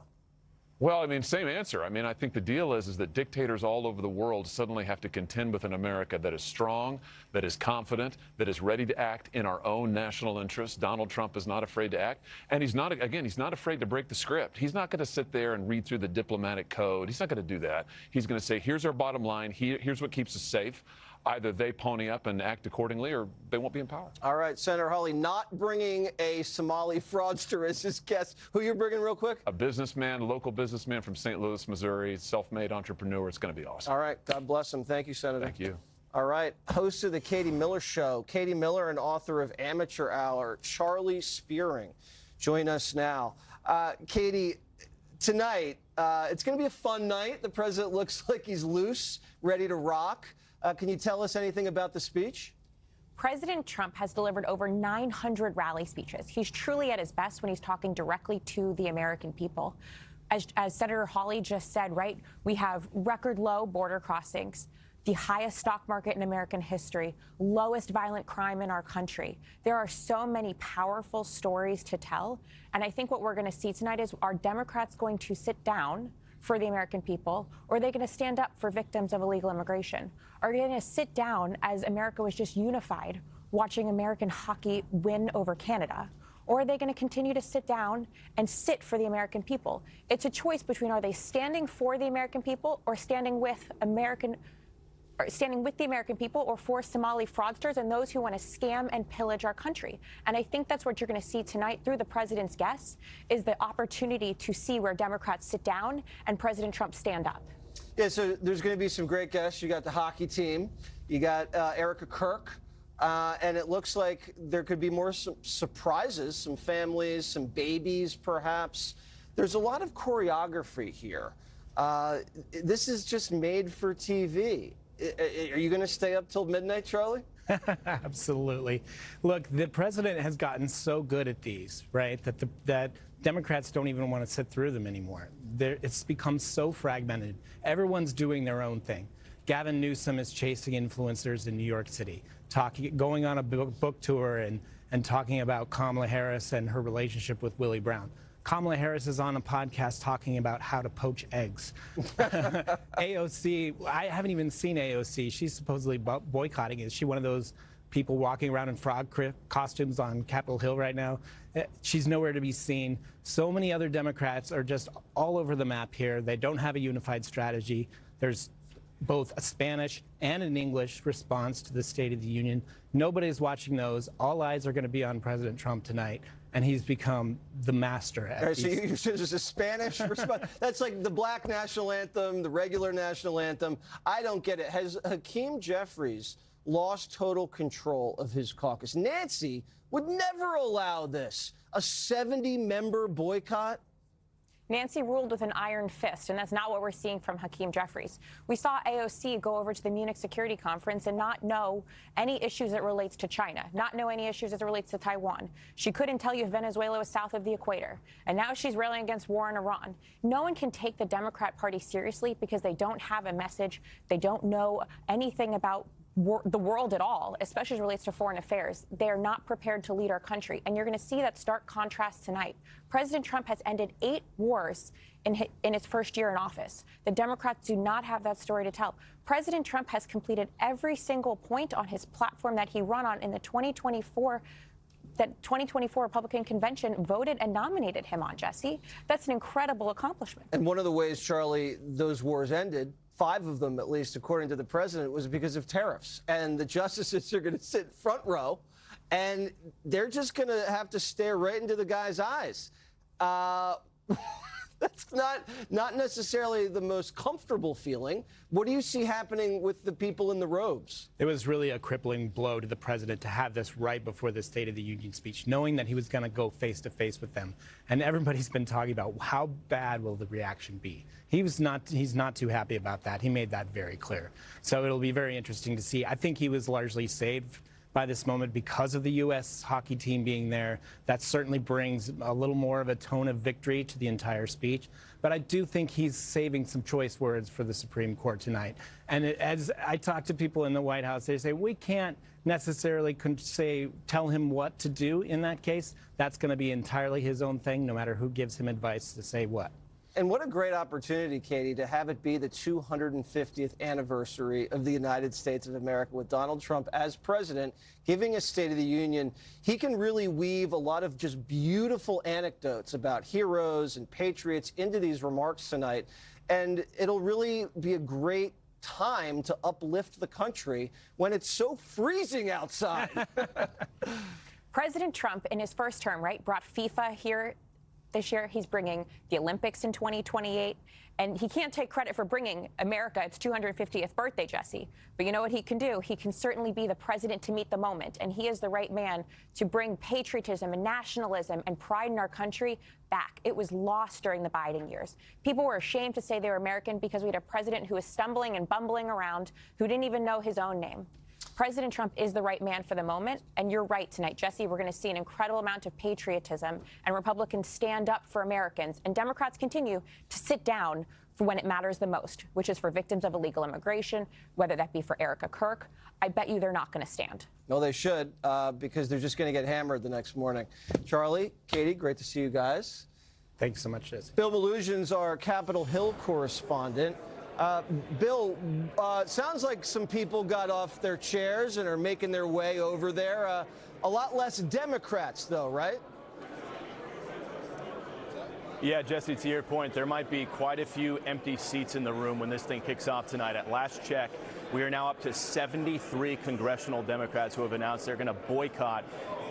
Well, I mean, same answer. I mean, I think the deal is that dictators all over the world suddenly have to contend with an America that is strong, that is confident, that is ready to act in our own national interests. Donald Trump is not afraid to act. And he's not, again, he's not afraid to break the script. He's not going to sit there and read through the diplomatic code. He's not going to do that. He's going to say, here's our bottom line. Here's what keeps us safe. Either they pony up and act accordingly or they won't be in power. All right, Senator Hawley, not bringing a Somali fraudster as his guest. Who you're bringing real quick? A businessman, local businessman from St. Louis, Missouri, self-made entrepreneur. It's going to be awesome. All right, God bless him. Thank you, Senator. Thank you. All right, host of the Katie Miller Show, Katie Miller and author of Amateur Hour, Charlie Spearing. Join us now. Katie, tonight, it's going to be a fun night. The president looks like he's loose, ready to rock. Can you tell us anything about the speech? President Trump has delivered over 900 rally speeches. He's truly at his best when he's talking directly to the American people. As Senator Hawley just said, right, we have record low border crossings, the highest stock market in American history, lowest violent crime in our country. There are so many powerful stories to tell. And I think what we're going to see tonight is, are Democrats going to sit down for the American people, or are they going to stand up for victims of illegal immigration? Are they going to sit down as America was just unified, watching American hockey win over Canada? Or are they going to continue to sit down and sit for the American people? It's a choice between, are they standing for the American people or standing with the American people, or for Somali fraudsters and those who want to scam and pillage our country. And I think that's what you're going to see tonight through the president's guests, is the opportunity to see where Democrats sit down and President Trump stand up. Yeah, so there's going to be some great guests. You got the hockey team. You got Erica Kirk. And it looks like there could be more surprises, some families, some babies, perhaps. There's a lot of choreography here. This is just made for TV. Are you going to stay up till midnight, Charlie? Absolutely. Look, the president has gotten so good at these, right, that Democrats don't even want to sit through them anymore. It's become so fragmented. Everyone's doing their own thing. Gavin Newsom is chasing influencers in New York City, going on a book tour and talking about Kamala Harris and her relationship with Willie Brown. Kamala Harris is on a podcast talking about how to poach eggs. AOC, I haven't even seen AOC. She's supposedly boycotting. Is she one of those people walking around in frog costumes on Capitol Hill right now? She's nowhere to be seen. So many other Democrats are just all over the map here. They don't have a unified strategy. There's both a Spanish and an English response to the State of the Union. Nobody's watching those. All eyes are going to be on President Trump tonight. And he's become the master at these. So you said there's a Spanish response? That's like the black national anthem, the regular national anthem. I don't get it. Has Hakeem Jeffries lost total control of his caucus? Nancy would never allow this. A 70-member boycott? Nancy ruled with an iron fist, and that's not what we're seeing from Hakeem Jeffries. We saw AOC go over to the Munich Security Conference and not know any issues that relates to China, not know any issues as it relates to Taiwan. She couldn't tell you if Venezuela was south of the equator, and now she's railing against war in Iran. No one can take the Democrat Party seriously because they don't have a message. They don't know anything about the world at all, especially as it relates to foreign affairs. They are not prepared to lead our country. And you're going to see that stark contrast tonight. President Trump has ended 8 wars in his first year in office. The Democrats do not have that story to tell. President Trump has completed every single point on his platform that he ran on in the 2024 Republican convention voted and nominated him on, Jesse. That's an incredible accomplishment. And one of the ways, Charlie, those wars ended, 5 of them, at least, according to the president, was because of tariffs. And the justices are going to sit front row, and they're just going to have to stare right into the guy's eyes. That's not necessarily the most comfortable feeling. What do you see happening with the people in the robes? It was really a crippling blow to the president to have this right before the State of the Union speech, knowing that he was going to go face to face with them. And everybody's been talking about how bad will the reaction be. He's not too happy about that. He made that very clear. So it'll be very interesting to see. I think he was largely saved by this moment because of the U.S. hockey team being there. That certainly brings a little more of a tone of victory to the entire speech. But I do think he's saving some choice words for the Supreme Court tonight. And as I talk to people in the White House, they say, we can't necessarily tell him what to do in that case. That's going to be entirely his own thing, no matter who gives him advice to say what. And what a great opportunity, Katie, to have it be the 250th anniversary of the United States of America with Donald Trump as president, giving a State of the Union. He can really weave a lot of just beautiful anecdotes about heroes and patriots into these remarks tonight. And it'll really be a great time to uplift the country when it's so freezing outside. President Trump, in his first term, right, brought FIFA here this year. He's bringing the Olympics in 2028. And he can't take credit for bringing America its 250th birthday, Jesse. But you know what he can do? He can certainly be the president to meet the moment. And he is the right man to bring patriotism and nationalism and pride in our country back. It was lost during the Biden years. People were ashamed to say they were American because we had a president who was stumbling and bumbling around, who didn't even know his own name. President Trump is the right man for the moment, and you're right tonight, Jesse. We're going to see an incredible amount of patriotism, and Republicans stand up for Americans, and Democrats continue to sit down for when it matters the most, which is for victims of illegal immigration, whether that be for Erica Kirk. I bet you they're not going to stand. No, they should, because they're just going to get hammered the next morning. Charlie, Katie, great to see you guys. Thanks so much, Jesse. Bill Maloogian's our Capitol Hill correspondent. Bill, sounds like some people got off their chairs and are making their way over there. A lot less Democrats, though, right? Yeah, Jesse, to your point, there might be quite a few empty seats in the room when this thing kicks off tonight. At last check, we are now up to 73 congressional Democrats who have announced they're going to boycott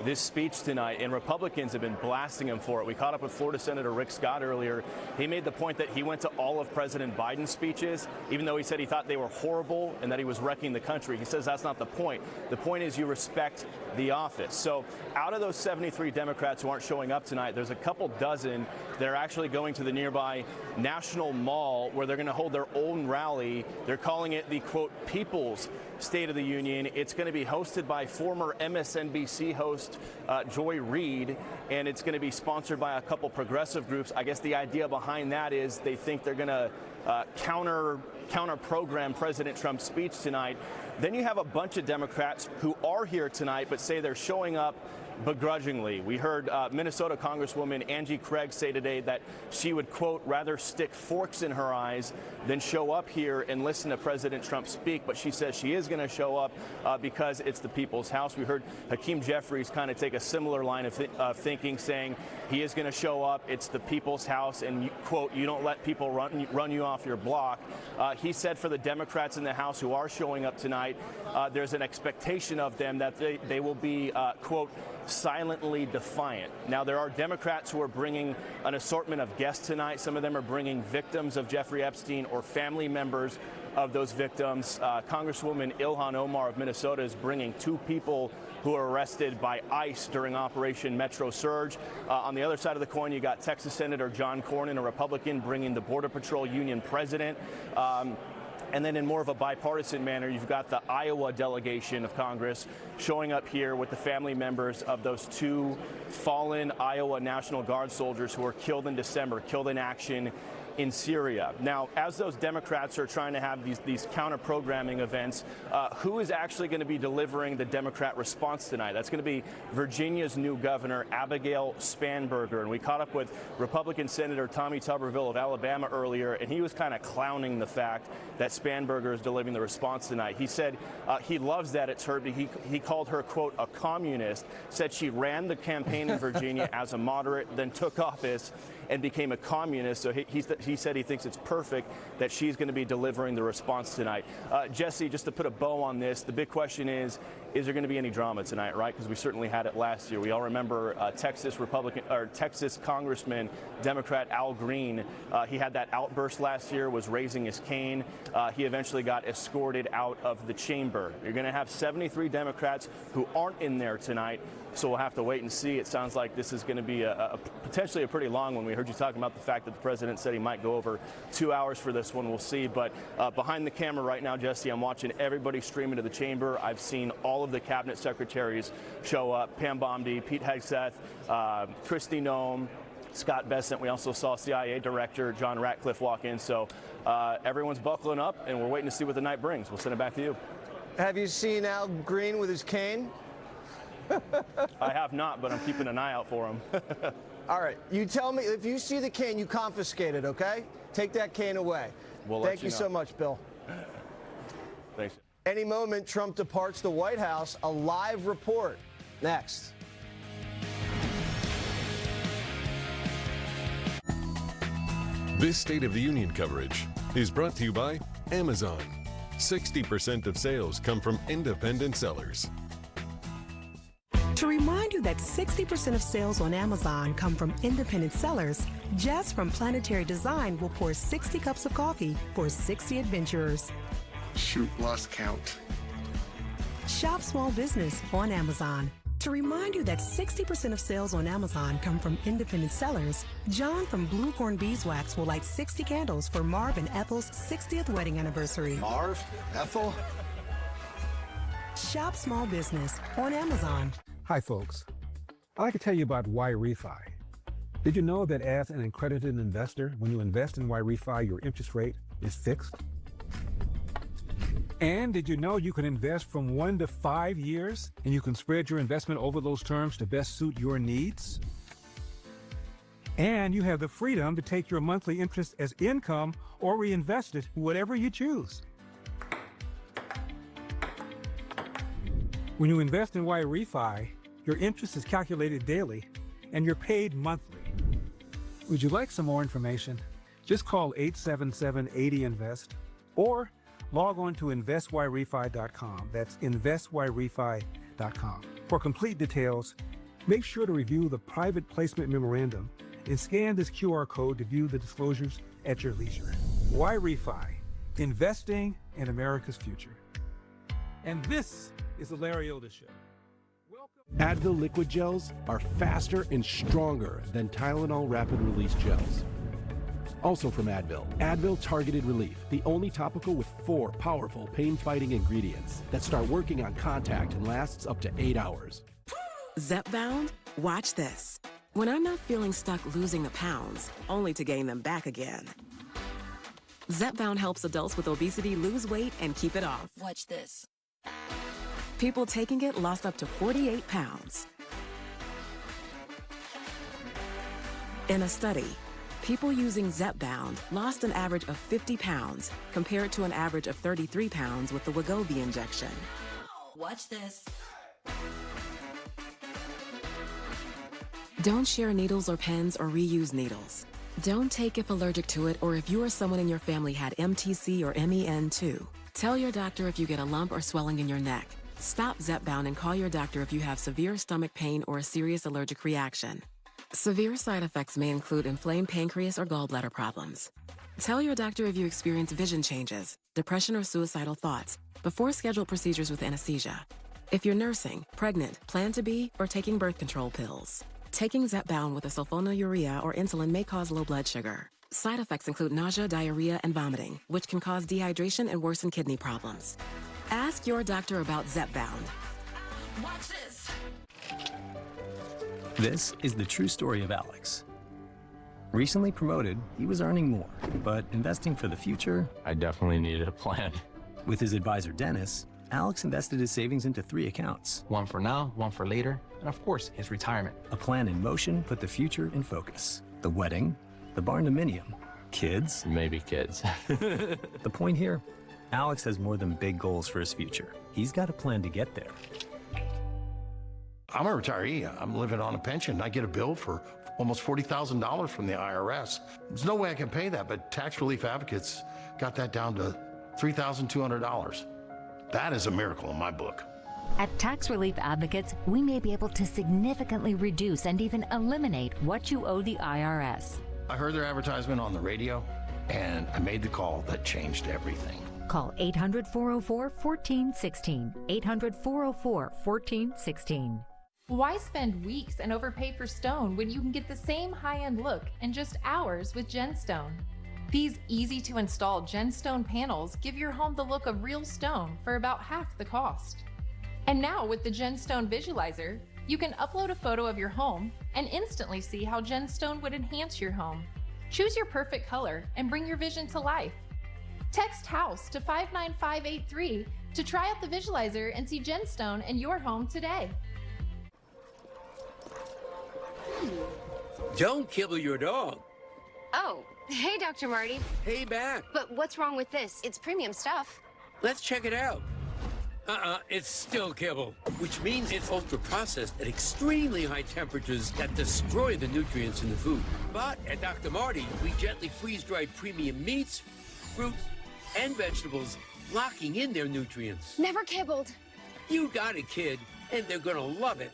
this speech tonight, and Republicans have been blasting him for it. We caught up with Florida Senator Rick Scott earlier. He made the point that he went to all of President Biden's speeches, even though he said he thought they were horrible and that he was wrecking the country. He says that's not the point. The point is you respect the office. So out of those 73 Democrats who aren't showing up tonight, there's a couple dozen that are actually going to the nearby National Mall where they're going to hold their own rally. They're calling it the, quote, People's State of the Union. It's going to be hosted by former MSNBC host Joy Reid, and it's going to be sponsored by a couple progressive groups. I guess the idea behind that is they think they're going to counter-program President Trump's speech tonight. Then you have a bunch of Democrats who are here tonight but say they're showing up begrudgingly. We heard Minnesota Congresswoman Angie Craig say today that she would, quote, rather stick forks in her eyes than show up here and listen to President Trump speak. But she says she is going to show up because it's the people's house. We heard Hakeem Jeffries kind of take a similar line of thinking, saying he is going to show up. It's the people's house. And, quote, you don't let people run you off your block. He said for the Democrats in the House who are showing up tonight, there's an expectation of them that they will be, quote, silently defiant. Now, there are Democrats who are bringing an assortment of guests tonight. Some of them are bringing victims of Jeffrey Epstein or family members of those victims. Congresswoman Ilhan Omar of Minnesota is bringing 2 people who were arrested by ICE during Operation Metro Surge. On the other side of the coin, you got Texas Senator John Cornyn, a Republican, bringing the Border Patrol Union president. And then in more of a bipartisan manner, you've got the Iowa delegation of Congress showing up here with the family members of those 2 fallen Iowa National Guard soldiers who were killed in December, killed in action in Syria. Now, as those Democrats are trying to have these counter-programming events, who is actually going to be delivering the Democrat response tonight? That's going to be Virginia's new governor, Abigail Spanberger. And we caught up with Republican Senator Tommy Tuberville of Alabama earlier, and he was kind of clowning the fact that Spanberger is delivering the response tonight. He said he loves that it's her, but he called her, quote, a communist, said she ran the campaign in Virginia as a moderate, then took office and became a communist. So he said he thinks it's perfect that she's going to be delivering the response tonight. Jesse, just to put a bow on this, the big question is there going to be any drama tonight, right? Because we certainly had it last year. We all remember Texas Congressman, Democrat Al Green. He had that outburst last year, was raising his cane. He eventually got escorted out of the chamber. You're going to have 73 Democrats who aren't in there tonight. So we'll have to wait and see. It sounds like this is going to be potentially a pretty long one. We heard you talking about the fact that the president said he might go over 2 hours for this one. We'll see. But behind the camera right now, Jesse, I'm watching everybody stream into the chamber. I've seen all of the cabinet secretaries show up. Pam Bondi, Pete Hegseth, Kristi Noem, Scott Bessent. We also saw CIA Director John Ratcliffe walk in. So everyone's buckling up, and we're waiting to see what the night brings. We'll send it back to you. Have you seen Al Green with his cane? I have not, but I'm keeping an eye out for him. All right. You tell me, if you see the cane, you confiscate it, okay? Take that cane away. Thank you so much, Bill. Thanks. Any moment, Trump departs the White House. A live report. Next. This State of the Union coverage is brought to you by Amazon. 60% of sales come from independent sellers. To remind you that 60% of sales on Amazon come from independent sellers, Jess from Planetary Design will pour 60 cups of coffee for 60 adventurers. Shoot, lost count. Shop small business on Amazon. To remind you that 60% of sales on Amazon come from independent sellers, John from Bluecorn Beeswax will light 60 candles for Marv and Ethel's 60th wedding anniversary. Marv? Ethel? Shop small business on Amazon. Hi, folks. I'd like to tell you about YRefi. Did you know that as an accredited investor, when you invest in YRefi, your interest rate is fixed? And did you know you can invest from 1 to 5 years and you can spread your investment over those terms to best suit your needs? And you have the freedom to take your monthly interest as income or reinvest it, whatever you choose. When you invest in YRefi, your interest is calculated daily and you're paid monthly. Would you like some more information? Just call 877-80-INVEST or log on to investYRefi.com. That's investYRefi.com. For complete details, make sure to review the private placement memorandum and scan this QR code to view the disclosures at your leisure. YRefi, investing in America's future. And this is the Larry Otis Show. Advil liquid gels are faster and stronger than Tylenol rapid release gels. Also from Advil, Advil Targeted Relief, the only topical with 4 powerful pain-fighting ingredients that start working on contact and lasts up to 8 hours. Zepbound? Watch this. When I'm not feeling stuck losing the pounds, only to gain them back again. Zepbound helps adults with obesity lose weight and keep it off. Watch this. People taking it lost up to 48 pounds. In a study, people using Zepbound lost an average of 50 pounds compared to an average of 33 pounds with the Wegovy injection. Watch this. Don't share needles or pens or reuse needles. Don't take if allergic to it or if you or someone in your family had MTC or MEN2. Tell your doctor if you get a lump or swelling in your neck. Stop Zepbound and call your doctor if you have severe stomach pain or a serious allergic reaction. Severe side effects may include inflamed pancreas or gallbladder problems. Tell your doctor if you experience vision changes, depression or suicidal thoughts before scheduled procedures with anesthesia. If you're nursing, pregnant, plan to be, or taking birth control pills. Taking Zepbound with a sulfonylurea or insulin may cause low blood sugar. Side effects include nausea, diarrhea, and vomiting, which can cause dehydration and worsen kidney problems. Ask your doctor about Zepbound. Watch this. This is the true story of Alex. Recently promoted, he was earning more, but investing for the future, I definitely needed a plan. With his advisor Dennis, Alex invested his savings into 3 accounts. One for now, one for later, and of course, his retirement. A plan in motion put the future in focus. The wedding, the barndominium, kids. Maybe kids. The point here, Alex has more than big goals for his future. He's got a plan to get there. I'm a retiree. I'm living on a pension. I get a bill for almost $40,000 from the IRS. There's no way I can pay that, but Tax Relief Advocates got that down to $3,200. That is a miracle in my book. At Tax Relief Advocates, we may be able to significantly reduce and even eliminate what you owe the IRS. I heard their advertisement on the radio, and I made the call that changed everything. Call 800-404-1416. 800-404-1416. Why spend weeks and overpay for stone when you can get the same high-end look in just hours with GenStone? These easy-to-install GenStone panels give your home the look of real stone for about half the cost. And now with the GenStone Visualizer, you can upload a photo of your home and instantly see how GenStone would enhance your home. Choose your perfect color and bring your vision to life. Text HOUSE to 59583 to try out the Visualizer and see GenStone in your home today. Don't kibble your dog. Oh, hey, Dr. Marty. Hey, back. But what's wrong with this? It's premium stuff. Let's check it out. It's still kibble, which means it's ultra-processed at extremely high temperatures that destroy the nutrients in the food. But at Dr. Marty, we gently freeze-dried premium meats, fruits, and vegetables, locking in their nutrients. Never kibbled. You got it, kid, and they're gonna love it.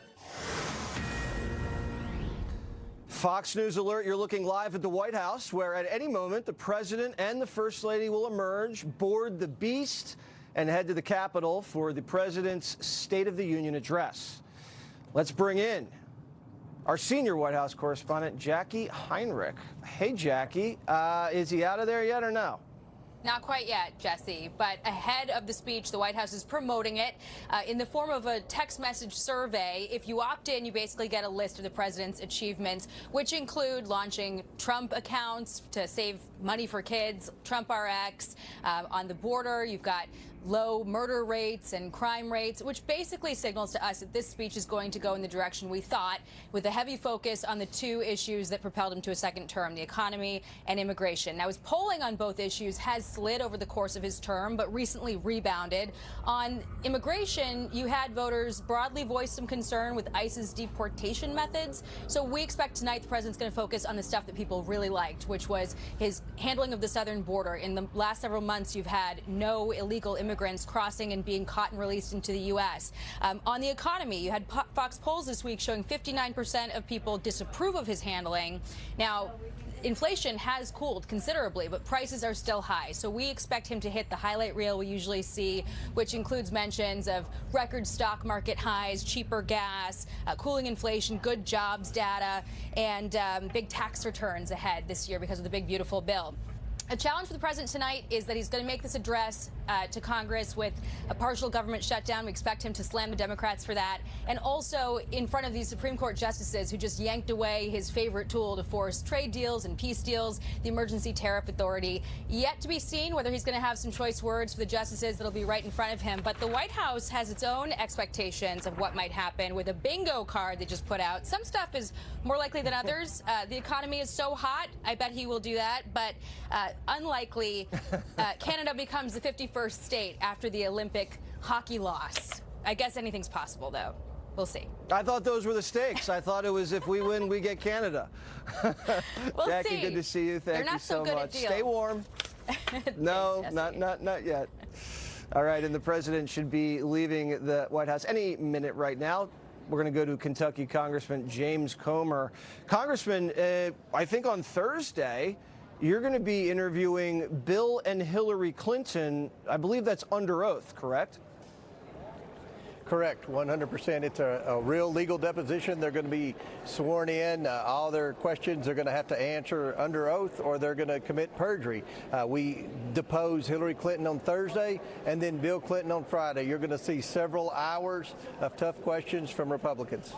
Fox News alert, you're looking live at the White House, where at any moment the president and the first lady will emerge, board the Beast, and head to the Capitol for the president's State of the Union address. Let's bring in our senior White House correspondent, Jackie Heinrich. Hey, Jackie, is he out of there yet or no? Not quite yet, Jesse, but ahead of the speech, the White House is promoting it in the form of a text message survey. If you opt in, you basically get a list of the president's achievements, which include launching Trump accounts to save money for kids, Trump RX. On the border, you've got low murder rates and crime rates, which basically signals to us that this speech is going to go in the direction we thought, with a heavy focus on the two issues that propelled him to a second term, the economy and immigration. Now, his polling on both issues has slid over the course of his term, but recently rebounded. On immigration, you had voters broadly voice some concern with ICE's deportation methods. So we expect tonight the president's going to focus on the stuff that people really liked, which was his handling of the southern border. In the last several months, you've had no illegal immigrants crossing and being caught and released into the U.S. On the economy, you had Fox polls this week showing 59% of people disapprove of his handling. Now, inflation has cooled considerably, but prices are still high. So we expect him to hit the highlight reel we usually see, which includes mentions of record stock market highs, cheaper gas, cooling inflation, good jobs data, and big tax returns ahead this year because of the big, beautiful bill. A challenge for the president tonight is that he's going to make this address to Congress with a partial government shutdown. We expect him to slam the Democrats for that. And also in front of these Supreme Court justices who just yanked away his favorite tool to force trade deals and peace deals, the Emergency Tariff Authority. Yet to be seen whether he's going to have some choice words for the justices that'll be right in front of him. But the White House has its own expectations of what might happen with a bingo card they just put out. Some stuff is more likely than others. The economy is so hot, I bet he will do that. But unlikely, Canada becomes the 51st state after the Olympic hockey loss. I guess anything's possible, though. We'll see. I thought those were the stakes. I thought it was if we win, we get Canada. We'll Jackie, see. good to see you. Thank you so much. Stay warm. No, not yet. All right, and the president should be leaving the White House any minute right now. We're going to go to Kentucky Congressman James Comer. Congressman, I think on Thursday, you're going to be interviewing Bill and Hillary Clinton. I believe that's under oath, correct? Correct, 100%. It's a real legal deposition. They're going to be sworn in. All their questions they're going to have to answer under oath, or they're going to commit perjury. We depose Hillary Clinton on Thursday and then Bill Clinton on Friday. You're going to see several hours of tough questions from Republicans.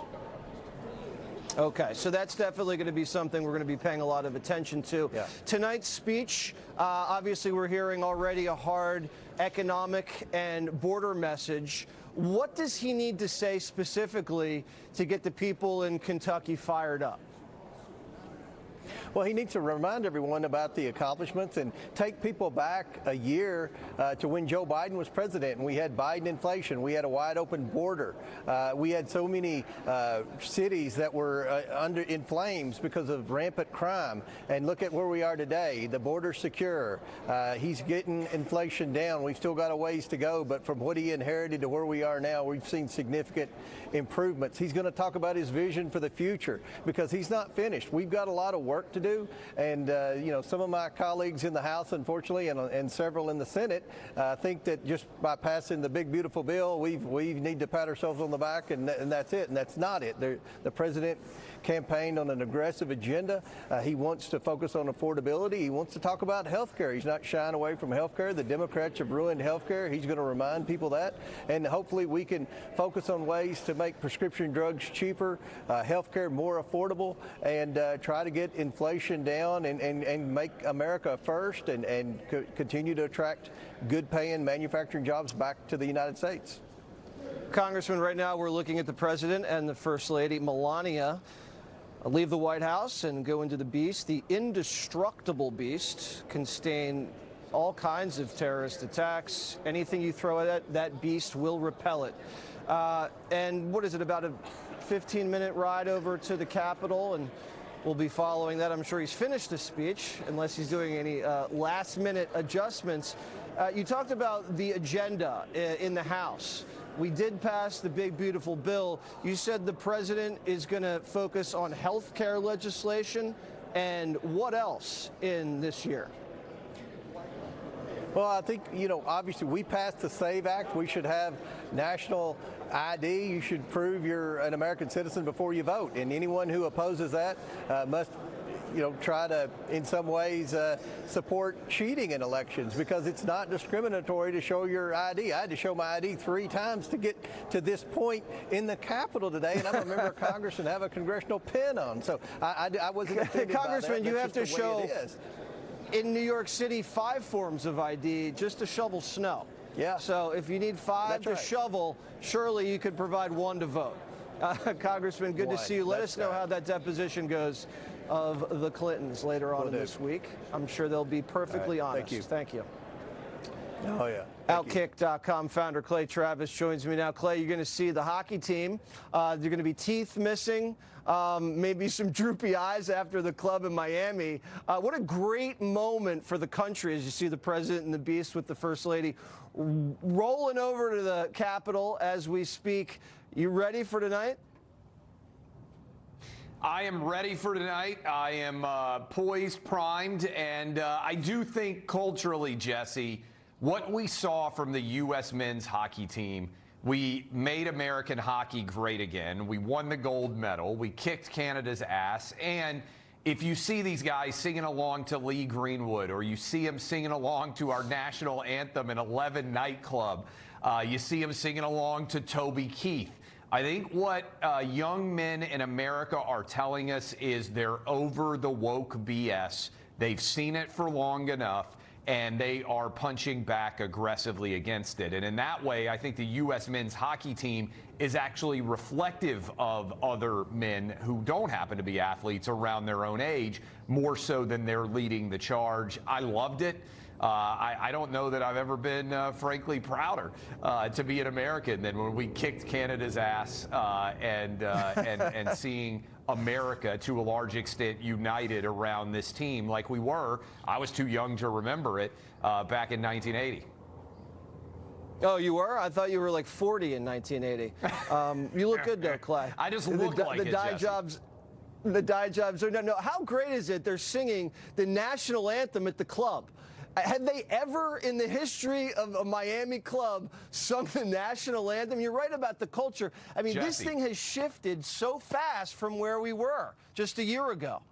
Okay, so that's definitely going to be something we're going to be paying a lot of attention to. Yeah. Tonight's speech, obviously we're hearing already a hard economic and border message. What does he need to say specifically to get the people in Kentucky fired up? Well, he needs to remind everyone about the accomplishments and take people back a year to when Joe Biden was president and we had Biden inflation. We had a wide open border. We had so many cities that were in flames because of rampant crime. And look at where we are today. The border's secure. He's getting inflation down. We've still got a ways to go, but from what he inherited to where we are now, we've seen significant improvements. He's going to talk about his vision for the future because he's not finished. We've got a lot of work to do, and some of my colleagues in the House, unfortunately, and several in the Senate, think that just by passing the big beautiful bill, we need to pat ourselves on the back, and that's it. And that's not it. The president campaigned on an aggressive agenda. He wants to focus on affordability. He wants to talk about health care. He's not shying away from health care. The Democrats have ruined health care. He's going to remind people that, and hopefully we can focus on ways to make prescription drugs cheaper, health care more affordable, and try to get inflation down and make America first and continue to attract good paying manufacturing jobs back to the United States. Congressman, right now we're looking at the president and the First Lady, Melania. leave the White House and go into the Beast. The indestructible Beast can sustain all kinds of terrorist attacks. Anything you throw at it, that Beast will repel it. And what is it, about a 15-minute ride over to the Capitol, and we'll be following that. I'm sure he's finished the speech, unless he's doing any last-minute adjustments. You talked about the agenda in the House. We did pass the big, beautiful bill. You said the president is going to focus on health care legislation. And what else in this year? Well, I think, obviously we passed the SAVE Act. We should have national ID. You should prove you're an American citizen before you vote. And anyone who opposes that must try to, in some ways, support cheating in elections, because it's not discriminatory to show your ID. I had to show my ID 3 times to get to this point in the Capitol today, and I'm a member of Congress and have a congressional pin on. So I wasn't offended Congressman, by that. you have to just the way show it is. In New York City 5 forms of ID just to shovel snow. Yeah. So if you need 5 to shovel, surely you could provide 1 to vote. Congressman, good to see you. Let us know how that deposition goes of the Clintons later on in this week. I'm sure they'll be perfectly honest. Thank you. Oh, yeah. Outkick.com founder Clay Travis joins me now. Clay, you're going to see the hockey team. They're going to be teeth missing, maybe some droopy eyes after the club in Miami. What a great moment for the country as you see the president and the Beast with the First Lady rolling over to the Capitol as we speak. You ready for tonight? I am ready for tonight. I am poised, primed, and I do think culturally, Jesse, what we saw from the U.S. men's hockey team, we made American hockey great again. We won the gold medal. We kicked Canada's ass. And if you see these guys singing along to Lee Greenwood, or you see them singing along to our national anthem in 11 nightclub, you see them singing along to Toby Keith, I think what young men in America are telling us is they're over the woke BS. They've seen it for long enough, and they are punching back aggressively against it. And in that way, I think the U.S. men's hockey team is actually reflective of other men who don't happen to be athletes around their own age, more so than they're leading the charge. I loved it. I don't know that I've ever been, frankly, prouder to be an American than when we kicked Canada's ass and seeing America, to a large extent, united around this team like we were. I was too young to remember it back in 1980. Oh, you were? I thought you were like 40 in 1980. You look good, though, Clay. I just look like it, Jesse. The dye jobs are no. How great is it? They're singing the national anthem at the club. Had they ever in the history of a Miami club sung the national anthem? You're right about the culture. I mean, This thing has shifted so fast from where we were just a year ago.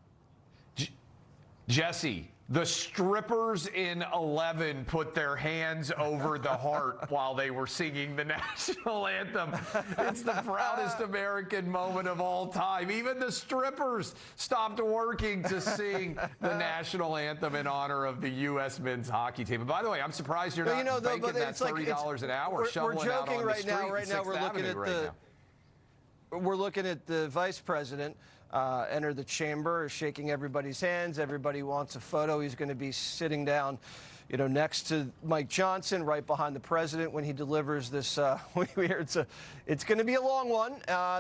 Jesse, the strippers in 11 put their hands over the heart while they were singing the national anthem. It's the proudest American moment of all time. Even the strippers stopped working to sing the national anthem in honor of the U.S. men's hockey team. And by the way, I'm surprised you're not making that $30 an hour shoveling out on the street right now. We're looking at the vice president. Enter the chamber, shaking everybody's hands. Everybody wants a photo. He's going to be sitting down, next to Mike Johnson, right behind the president when he delivers this. It's going to be a long one.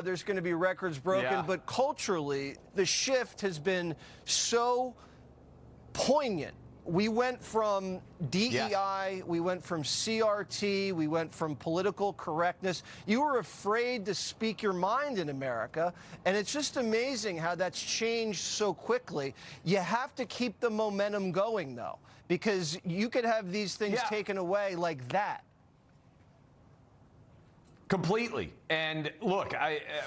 There's going to be records broken, but culturally, the shift has been so poignant. We went from DEI, we went from CRT, we went from political correctness. You were afraid to speak your mind in America, and it's just amazing how that's changed so quickly. You have to keep the momentum going, though, because you could have these things taken away like that. Completely. And look,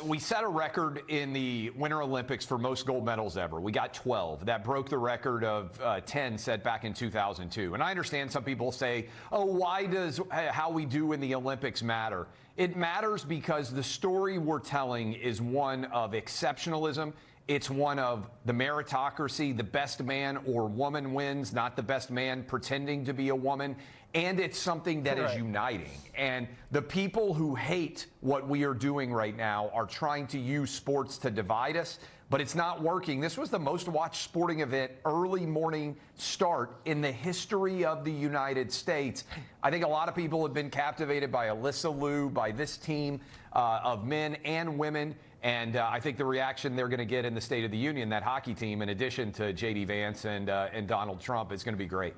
we set a record in the Winter Olympics for most gold medals ever. We got 12. That broke the record of 10 set back in 2002. And I understand some people say, oh, why does how we do in the Olympics matter? It matters because the story we're telling is one of exceptionalism. It's one of the meritocracy, the best man or woman wins, not the best man pretending to be a woman. And it's something that is uniting. And the people who hate what we are doing right now are trying to use sports to divide us. but it's not working. This was the most watched sporting event, early morning start in the history of the United States. I think a lot of people have been captivated by Alyssa Liu, by this team of men and women. And I think the reaction they're going to get in the State of the Union, that hockey team, in addition to J.D. Vance and Donald Trump, is going to be great.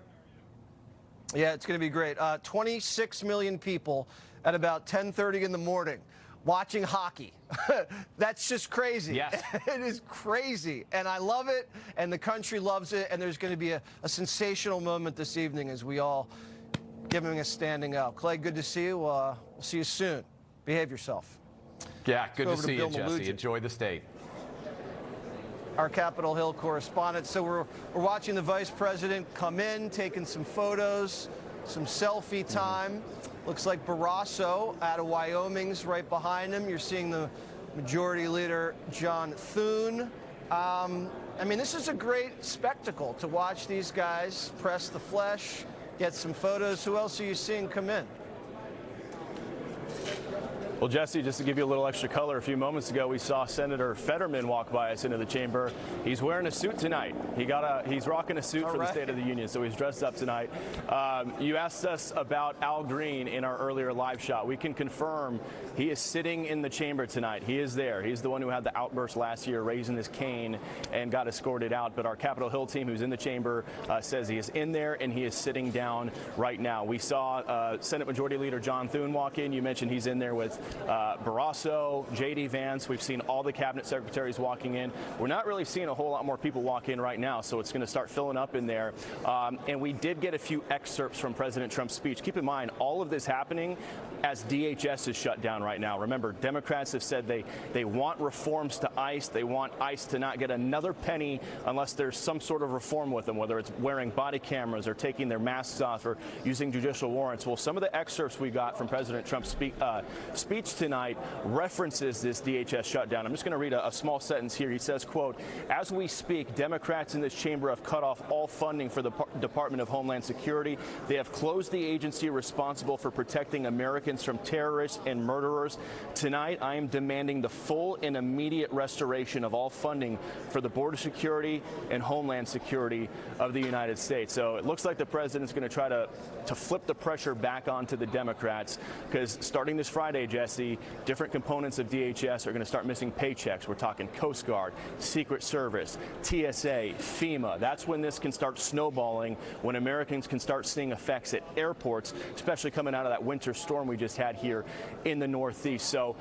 Yeah, it's going to be great. 26 million people at about 10:30 in the morning watching hockey. That's just crazy. Yes. It is crazy. And I love it, and the country loves it, and there's going to be a sensational moment this evening as we all give him a standing out. Clay, good to see you. We'll see you soon. Behave yourself. Yeah, good to see you, Bill Jesse. Malugin. Enjoy the state. Our Capitol Hill correspondent. So we're watching the vice president come in, taking some photos, some selfie time. Looks like Barrasso out of Wyoming's right behind him. You're seeing the Majority Leader John Thune. I mean, this is a great spectacle to watch these guys press the flesh, get some photos. Who else are you seeing come in? Well, Jesse, just to give you a little extra color, a few moments ago we saw Senator Fetterman walk by us into the chamber. He's wearing a suit tonight. He's rocking a suit for the State of the Union, so he's dressed up tonight. You asked us about Al Green in our earlier live shot. We can confirm he is sitting in the chamber tonight. He is there. He's the one who had the outburst last year, raising his cane and got escorted out. But our Capitol Hill team, who's in the chamber, says he is in there and he is sitting down right now. We saw Senate Majority Leader John Thune walk in. You mentioned he's in there with Barrasso, J.D. Vance. We've seen all the cabinet secretaries walking in. We're not really seeing a whole lot more people walk in right now, so it's going to start filling up in there. And we did get a few excerpts from President Trump's speech. Keep in mind, all of this happening as DHS is shut down right now. Remember, Democrats have said they want reforms to ICE. They want ICE to not get another penny unless there's some sort of reform with them, whether it's wearing body cameras or taking their masks off or using judicial warrants. Well, some of the excerpts we got from President Trump's speech tonight references this DHS shutdown. I'm just going to read a small sentence here. He says, quote, "As we speak, Democrats in this chamber have cut off all funding for the Department of Homeland Security. They have closed the agency responsible for protecting Americans from terrorists and murderers. Tonight, I am demanding the full and immediate restoration of all funding for the border security and Homeland Security of the United States." So it looks like the president's going to try to flip the pressure back onto the Democrats, because starting this Friday, Jesse, different components of DHS are going to start missing paychecks. We're talking Coast Guard, Secret Service, TSA, FEMA. That's when this can start snowballing, when Americans can start seeing effects at airports, especially coming out of that winter storm we just had here in the Northeast. So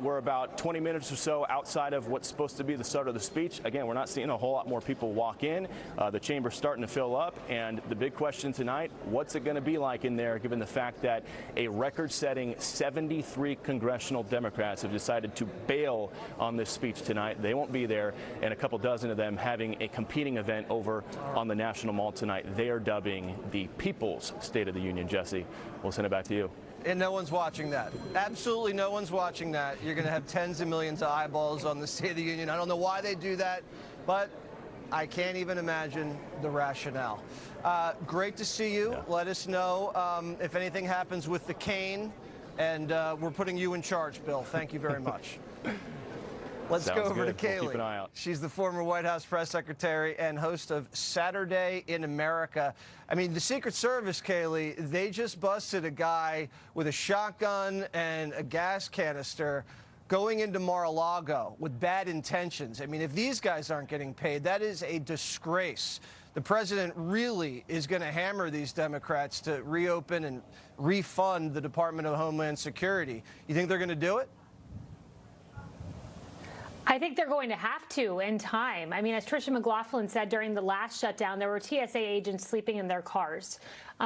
we're about 20 minutes or so outside of what's supposed to be the start of the speech. Again, we're not seeing a whole lot more people walk in. The chamber's starting to fill up, and the big question tonight, what's it going to be like in there, given the fact that a record-setting 73 congressional Democrats have decided to bail on this speech tonight. They won't be there, and a couple dozen of them having a competing event over on the National Mall tonight. They are dubbing the People's State of the Union. Jesse, we'll send it back to you. And no one's watching that. Absolutely no one's watching that. You're going to have tens of millions of eyeballs on the State of the Union. I don't know why they do that, but I can't even imagine the rationale. Great to see you. Yeah. Let us know if anything happens with the cane, and we're putting you in charge, Bill. Thank you very much. Let's go over to Kaylee. We'll keep an eye out. She's the former White House press secretary and host of Saturday in America. I mean, the Secret Service, Kaylee, they just busted a guy with a shotgun and a gas canister going into Mar-a-Lago with bad intentions. I mean, if these guys aren't getting paid, that is a disgrace. The president really is going to hammer these Democrats to reopen and refund the Department of Homeland Security. You think they're going to do it? I think they're going to have to in time. I mean, as Tricia McLaughlin said during the last shutdown, there were TSA agents sleeping in their cars.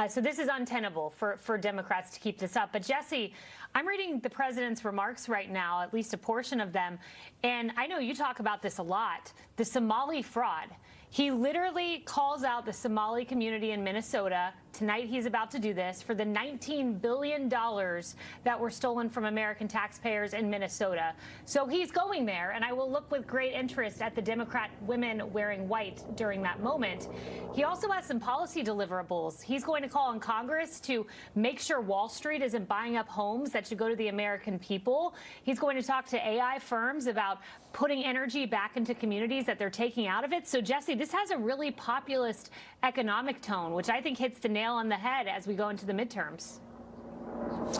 So this is untenable for Democrats to keep this up. But Jesse, I'm reading the president's remarks right now, at least a portion of them. And I know you talk about this a lot, the Somali fraud. He literally calls out the Somali community in Minnesota, Tonight, he's about to do this for the $19 billion that were stolen from American taxpayers in Minnesota. So he's going there, and I will look with great interest at the Democrat women wearing white during that moment. He also has some policy deliverables. He's going to call on Congress to make sure Wall Street isn't buying up homes that should go to the American people. He's going to talk to AI firms about putting energy back into communities that they're taking out of it. So, Jesse, this has a really populist economic tone, which I think hits the nail on the head as we go into the midterms.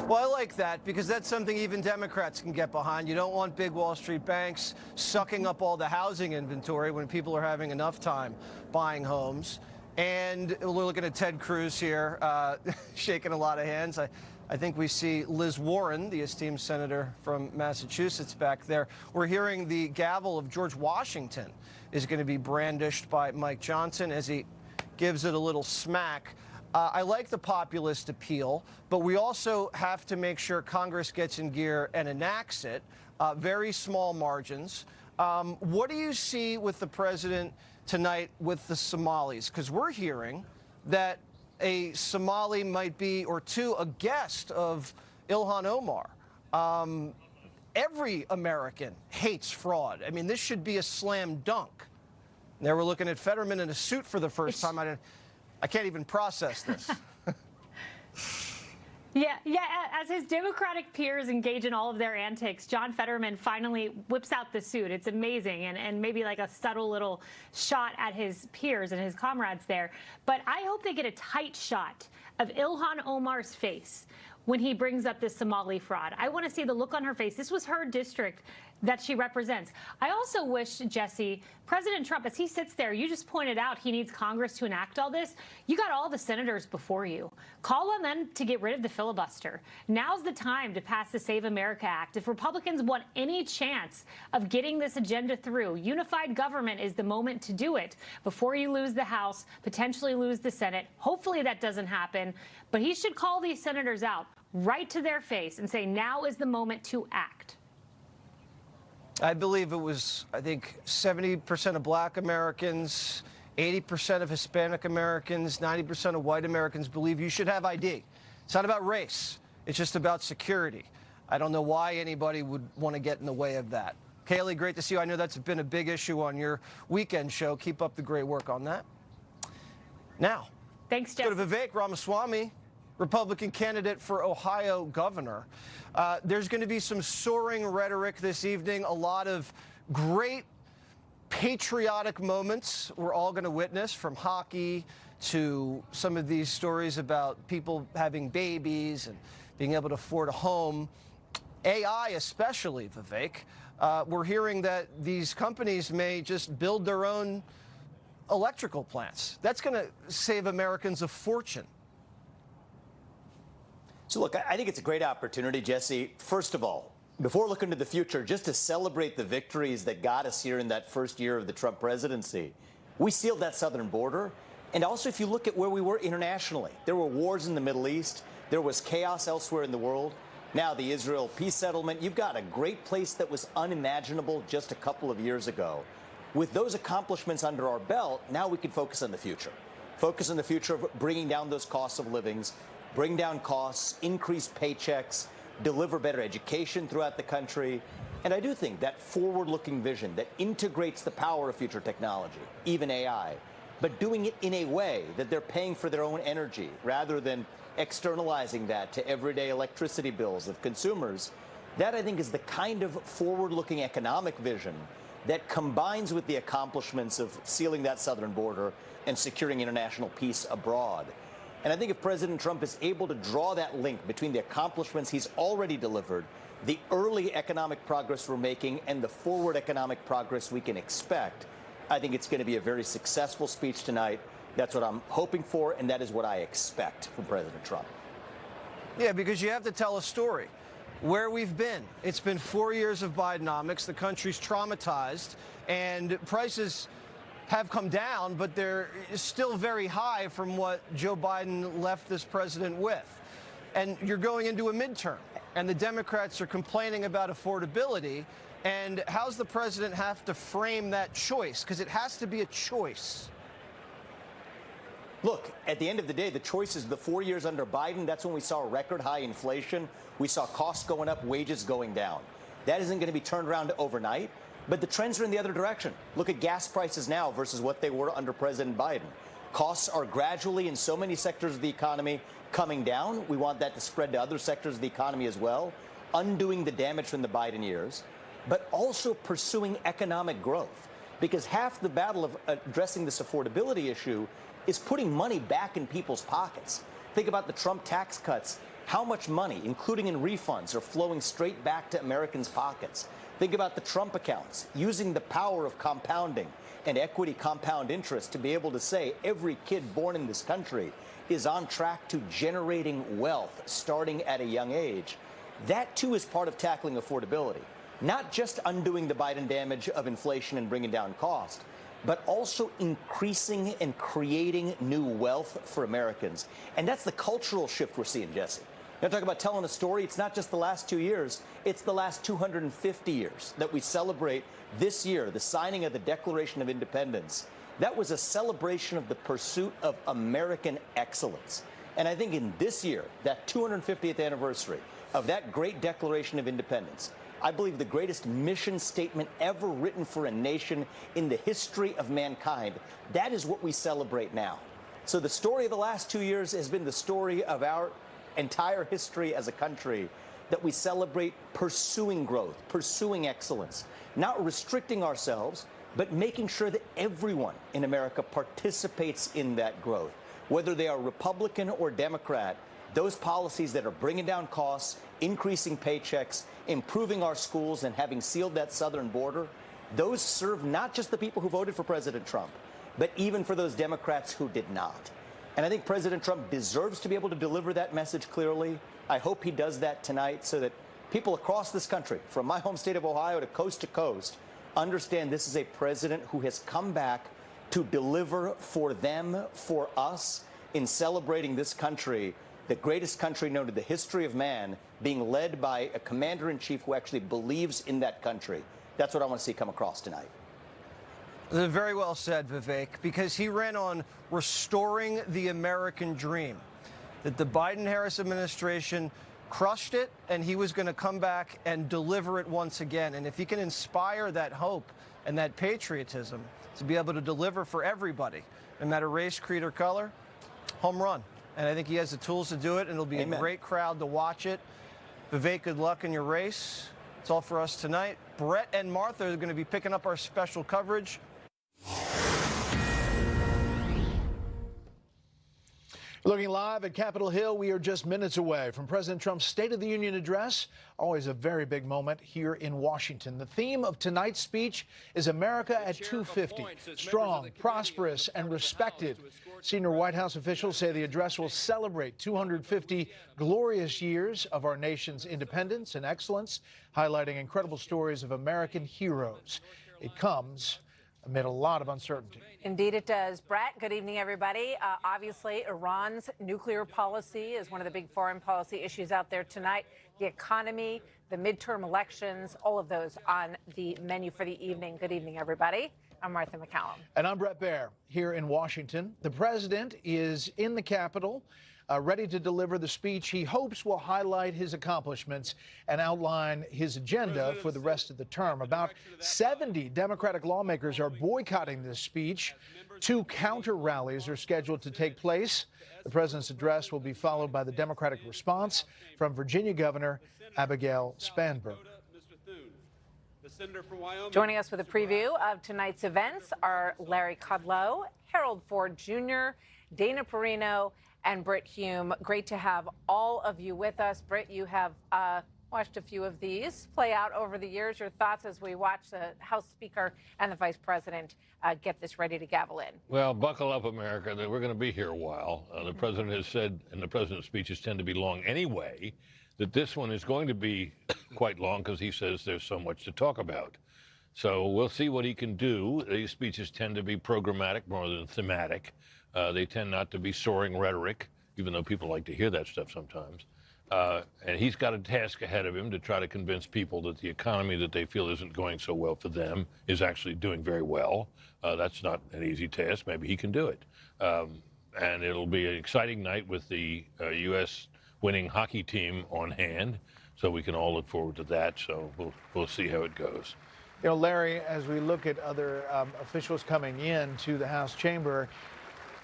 Well, I like that because that's something even Democrats can get behind. You don't want big Wall Street banks sucking up all the housing inventory when people are having enough time buying homes. And we're looking at Ted Cruz here, shaking a lot of hands. I think we see Liz Warren, the esteemed senator from Massachusetts, back there. We're hearing the gavel of George Washington is going to be brandished by Mike Johnson as he gives it a little smack. I like the populist appeal, but we also have to make sure Congress gets in gear and enacts it. Very small margins. What do you see with the president tonight with the Somalis? Because we're hearing that a Somali might be, or two, a guest of Ilhan Omar. Every American hates fraud. I mean, this should be a slam dunk. There we're looking at Fetterman in a suit for the first time. I can't even process this. Yeah, as his Democratic peers engage in all of their antics, John Fetterman finally whips out the suit. It's amazing, and maybe like a subtle little shot at his peers and his comrades there. But I hope they get a tight shot of Ilhan Omar's face when he brings up this Somali fraud. I want to see the look on her face. This was her district that she represents. I also wish, Jesse, President Trump, as he sits there, you just pointed out he needs Congress to enact all this. You got all the senators before you. Call on them to get rid of the filibuster. Now's the time to pass the Save America Act. If Republicans want any chance of getting this agenda through, unified government is the moment to do it before you lose the House, potentially lose the Senate. Hopefully that doesn't happen. But he should call these senators out right to their face and say, now is the moment to act. I believe it was, I think, 70% of black Americans, 80% of Hispanic Americans, 90% of white Americans believe you should have ID. It's not about race. It's just about security. I don't know why anybody would want to get in the way of that. Kaylee, great to see you. I know that's been a big issue on your weekend show. Keep up the great work on that. Now, thanks, Jeff. Go to Vivek Ramaswamy, Republican candidate for Ohio governor. There's going to be some soaring rhetoric this evening, a lot of great patriotic moments we're all going to witness, from hockey to some of these stories about people having babies and being able to afford a home. AI especially, Vivek. We're hearing that these companies may just build their own electrical plants. That's going to save Americans a fortune. So, look, I think it's a great opportunity, Jesse. First of all, before looking to the future, just to celebrate the victories that got us here in that first year of the Trump presidency. We sealed that southern border. And also, if you look at where we were internationally, there were wars in the Middle East. There was chaos elsewhere in the world. Now, the Israel peace settlement. You've got a great place that was unimaginable just a couple of years ago. With those accomplishments under our belt, now we can focus on the future. Focus on the future of bringing down those costs of livings, bring down costs, increase paychecks, deliver better education throughout the country. And I do think that forward-looking vision that integrates the power of future technology, even AI, but doing it in a way that they're paying for their own energy rather than externalizing that to everyday electricity bills of consumers, that I think is the kind of forward-looking economic vision that combines with the accomplishments of sealing that southern border and securing international peace abroad. And I think if President Trump is able to draw that link between the accomplishments he's already delivered, the early economic progress we're making, and the forward economic progress we can expect, I think it's going to be a very successful speech tonight. That's what I'm hoping for, and that is what I expect from President Trump. Yeah, because you have to tell a story. Where we've been. It's been 4 years of Bidenomics. The country's traumatized, and prices have come down, but they're still very high from what Joe Biden left this president with. And you're going into a midterm, and the Democrats are complaining about affordability. And how's the president have to frame that choice? Because it has to be a choice. Look, at the end of the day, the choices, the 4 years under Biden, that's when we saw record high inflation. We saw costs going up, wages going down. That isn't going to be turned around overnight, but the trends are in the other direction. Look at gas prices now versus what they were under President Biden. Costs are gradually, in so many sectors of the economy, coming down. We want that to spread to other sectors of the economy as well, undoing the damage from the Biden years, but also pursuing economic growth. Because half the battle of addressing this affordability issue is putting money back in people's pockets. Think about the Trump tax cuts. How much money, including in refunds, are flowing straight back to Americans' pockets? Think about the Trump accounts, using the power of compounding and equity compound interest to be able to say every kid born in this country is on track to generating wealth starting at a young age. That, too, is part of tackling affordability. Not just undoing the Biden damage of inflation and bringing down cost, but also increasing and creating new wealth for Americans. And that's the cultural shift we're seeing, Jesse. Now, talk about telling a story. It's not just the last 2 years. It's the last 250 years that we celebrate this year, the signing of the Declaration of Independence. That was a celebration of the pursuit of American excellence. And I think in this year, that 250th anniversary of that great Declaration of Independence, I believe the greatest mission statement ever written for a nation in the history of mankind. That is what we celebrate now. So the story of the last 2 years has been the story of our entire history as a country, that we celebrate pursuing growth, pursuing excellence, not restricting ourselves, but making sure that everyone in America participates in that growth, whether they are Republican or Democrat. Those policies that are bringing down costs, increasing paychecks, improving our schools, and having sealed that southern border, those serve not just the people who voted for President Trump, but even for those Democrats who did not. And I think President Trump deserves to be able to deliver that message clearly. I hope he does that tonight so that people across this country, from my home state of Ohio to coast, understand this is a president who has come back to deliver for them, for us, in celebrating this country, the greatest country known to the history of man, being led by a commander-in-chief who actually believes in that country. That's what I want to see come across tonight. Very well said, Vivek, because he ran on restoring the American dream, that the Biden-Harris administration crushed it, and he was going to come back and deliver it once again. And if he can inspire that hope and that patriotism to be able to deliver for everybody, no matter race, creed, or color, home run. And I think he has the tools to do it, and it'll be a great crowd to watch it. Vivek, good luck in your race. That's all for us tonight. Brett and Martha are going to be picking up our special coverage. Looking live at Capitol Hill, we are just minutes away from President Trump's State of the Union address. Always a very big moment here in Washington. The theme of tonight's speech is America at 250, strong, prosperous, and respected. Senior White House officials say the address will celebrate 250 glorious years of our nation's independence and excellence, highlighting incredible stories of American heroes. It comes amid a lot of uncertainty. Indeed it does. Brett, good evening, everybody. Obviously, Iran's nuclear policy is one of the big foreign policy issues out there tonight. The economy, the midterm elections, all of those on the menu for the evening. Good evening, everybody. I'm Martha McCallum. And I'm Brett Baer here in Washington. The president is in the Capitol, ready to deliver the speech he hopes will highlight his accomplishments and outline his agenda for the rest of the term. About 70 Democratic lawmakers are boycotting this speech. 2 counter rallies are scheduled to take place. The president's address will be followed by the Democratic response from Virginia Governor Abigail Spanberg. Joining us with a preview of tonight's events are Larry Kudlow, Harold Ford Jr., Dana Perino, and Britt Hume. Great to have all of you with us. Britt, you have watched a few of these play out over the years. Your thoughts as we watch the House Speaker and the Vice President get this ready to gavel in? Well, buckle up, America. We're going to be here a while. The president has said, and the president's speeches tend to be long anyway, that this one is going to be quite long because he says there's so much to talk about. So we'll see what he can do. These speeches tend to be programmatic more than thematic. They tend not to be soaring rhetoric, even though people like to hear that stuff sometimes. And he's got a task ahead of him to try to convince people that the economy that they feel isn't going so well for them is actually doing very well. That's not an easy task. Maybe he can do it. and it'll be an exciting night with the U.S. winning hockey team on hand, so we can all look forward to that. So we'll see how it goes. You know, Larry, as we look at other officials coming in to the House chamber,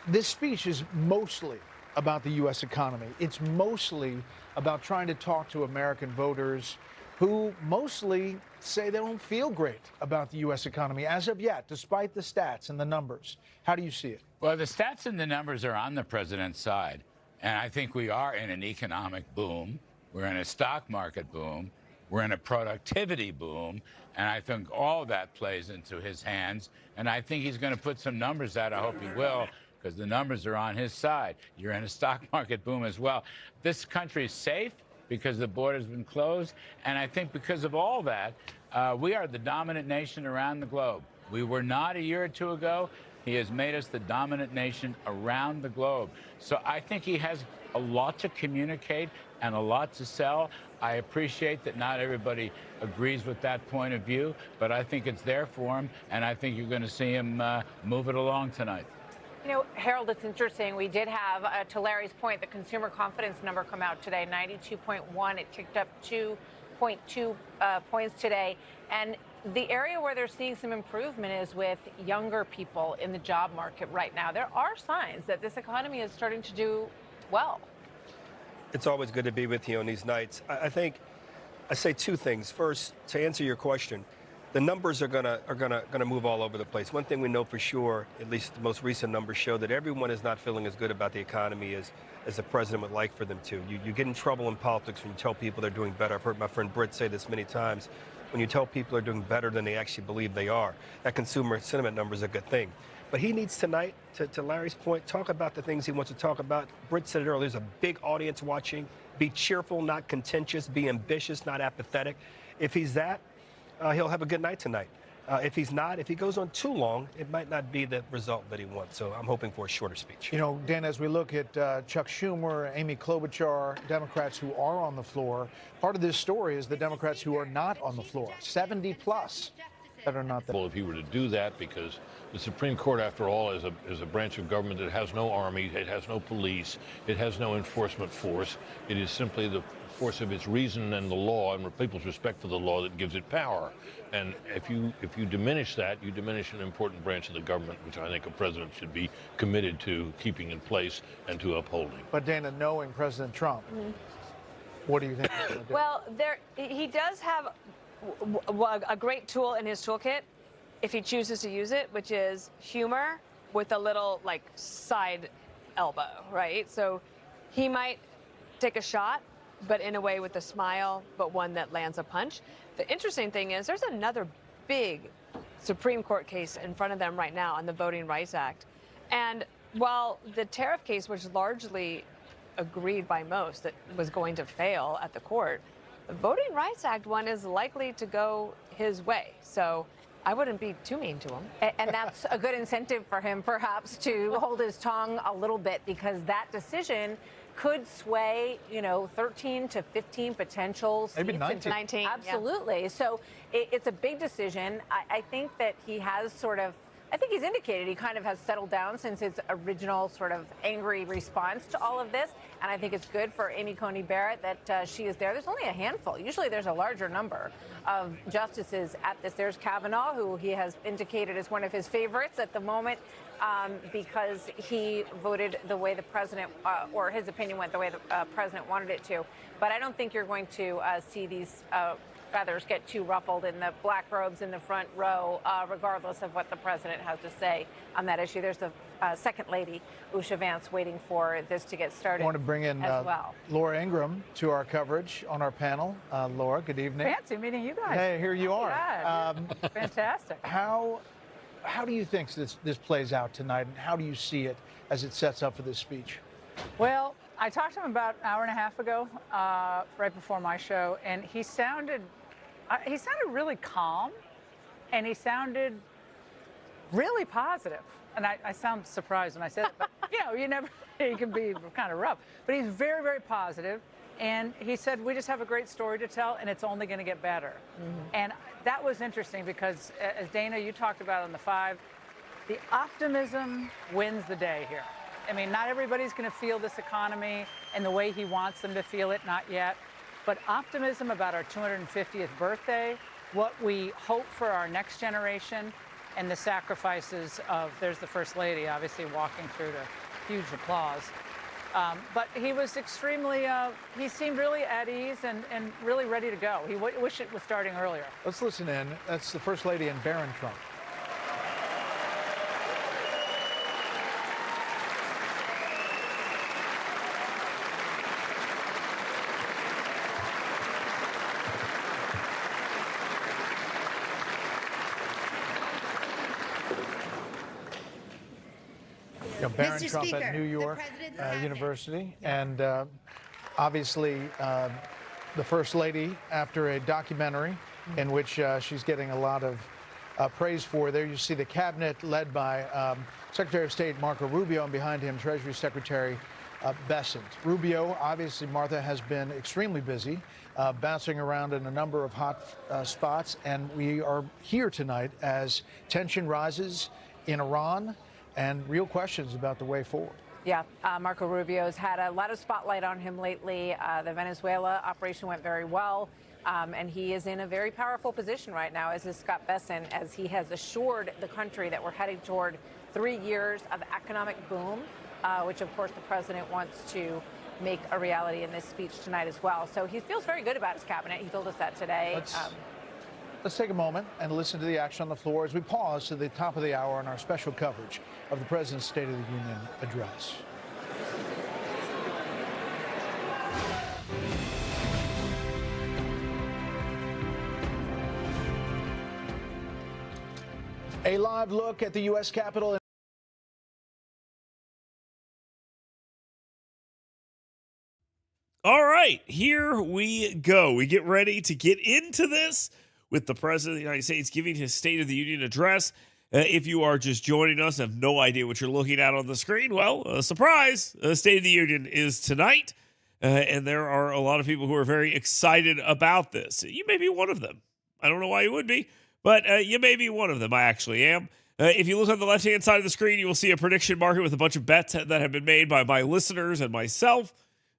this speech is mostly about the U.S. economy. It's mostly about trying to talk to American voters who mostly say they don't feel great about the U.S. economy as of yet, despite the stats and the numbers. How do you see it? Well, the stats and the numbers are on the president's side. And I think we are in an economic boom. We're in a stock market boom. We're in a productivity boom. And I think all of that plays into his hands. And I think he's going to put some numbers out. I hope he will, because the numbers are on his side. You're in a stock market boom as well. This country is safe because the border's been closed. And I think because of all that, we are the dominant nation around the globe. We were not a year or two ago. He has made us the dominant nation around the globe. So I think he has a lot to communicate and a lot to sell. I appreciate that not everybody agrees with that point of view, but I think it's there for him, and I think you're going to see him move it along tonight. You know, Harold, it's interesting. We did have, to Larry's point, the consumer confidence number come out today, 92.1. It ticked up 2.2 points today. And the area where they're seeing some improvement is with younger people in the job market right now. There are signs that this economy is starting to do well. It's always good to be with you on these nights. I think I say two things. First, to answer your question, the numbers are gonna move all over the place. One thing we know for sure, at least the most recent numbers show, that everyone is not feeling as good about the economy as the president would like for them to. You get in trouble in politics when you tell people they're doing better. I've heard my friend Britt say this many times. When you tell people they're doing better than they actually believe they are, that consumer sentiment number is a good thing. But he needs tonight, to Larry's point, talk about the things he wants to talk about. Britt said it earlier, there's a big audience watching. Be cheerful, not contentious. Be ambitious, not apathetic. If he's that, he'll have a good night tonight. If he's not, if he goes on too long, it might not be the result that he wants. So I'm hoping for a shorter speech. You know, Dan, as we look at Chuck Schumer, Amy Klobuchar, Democrats who are on the floor, part of this story is the Democrats who are not on the floor, 70 plus that are not there. Well, if he were to do that, because the Supreme Court, after all, is a branch of government that has no army, it has no police, it has no enforcement force. It is simply the force of its reason and the law and people's respect for the law that gives it power. And if you diminish that, you diminish an important branch of the government, which I think a president should be committed to keeping in place and to upholding. But Dana, knowing President Trump, what do you think he's going to do? Well, he does have a great tool in his toolkit if he chooses to use it, which is humor with a little like side elbow, right? So he might take a shot, but in a way with a smile, but one that lands a punch. The interesting thing is there's another big Supreme Court case in front of them right now on the Voting Rights Act. And while the tariff case was largely agreed by most that was going to fail at the court, the Voting Rights Act one is likely to go his way. So I wouldn't be too mean to him. And that's a good incentive for him, perhaps, to hold his tongue a little bit, because that decision could sway, 13 to 15 potential seats. Maybe 19. Absolutely. Yeah. So it's a big decision. I think that he has I think he's indicated he kind of has settled down since his original sort of angry response to all of this. And I think it's good for Amy Coney Barrett that she is there. There's only a handful. Usually there's a larger number of justices at this. There's Kavanaugh, who he has indicated is one of his favorites at the moment because he voted the way the president, or his opinion went the way the president wanted it to. But I don't think you're going to see these feathers get too ruffled in the black robes in the front row, regardless of what the president has to say on that issue. There's the second lady, Usha Vance, waiting for this to get started. I want to bring in Laura Ingraham to our coverage on our panel. Laura, good evening. Fancy meeting you guys. Hey, here you are. Yeah, fantastic. How do you think this plays out tonight, and how do you see it as it sets up for this speech? Well, I talked to him about an hour and a half ago, right before my show, and he sounded really calm, and he sounded really positive. And I sound surprised when I said it, but you can be kind of rough. But he's very, very positive, and he said, we just have a great story to tell, and it's only going to get better. And that was interesting because, as Dana, you talked about on the 5, the optimism wins the day here. I mean, not everybody's going to feel this economy in the way he wants them to feel it, not yet. But optimism about our 250th birthday, what we hope for our next generation, and the sacrifices of, there's the First Lady, obviously walking through to huge applause. But he was extremely, he seemed really at ease and really ready to go. He wished it was starting earlier. Let's listen in. That's the First Lady and Barron Trump. Barron Mr. Trump Speaker, at New York University, and obviously the First Lady after a documentary in which she's getting a lot of praise for. There you see the cabinet led by Secretary of State Marco Rubio, and behind him Treasury Secretary Bessent. Rubio, obviously, Martha, has been extremely busy, bouncing around in a number of hot spots, and we are here tonight as tension rises in Iran and real questions about the way forward. Yeah, Marco Rubio's had a lot of spotlight on him lately. The Venezuela operation went very well, and he is in a very powerful position right now, as is Scott Bessent, as he has assured the country that we're heading toward 3 years of economic boom, which, of course, the president wants to make a reality in this speech tonight as well. So he feels very good about his cabinet. He told us that today. Let's take a moment and listen to the action on the floor as we pause to the top of the hour on our special coverage of the President's State of the Union address. A live look at the U.S. Capitol. All right, here we go. We get ready to get into this with the President of the United States giving his State of the Union address. If you are just joining us and have no idea what you're looking at on the screen, well, surprise, State of the Union is tonight. And there are a lot of people who are very excited about this. You may be one of them. I don't know why you would be, but you may be one of them. I actually am. If you look on the left-hand side of the screen, you will see a prediction market with a bunch of bets that have been made by my listeners and myself,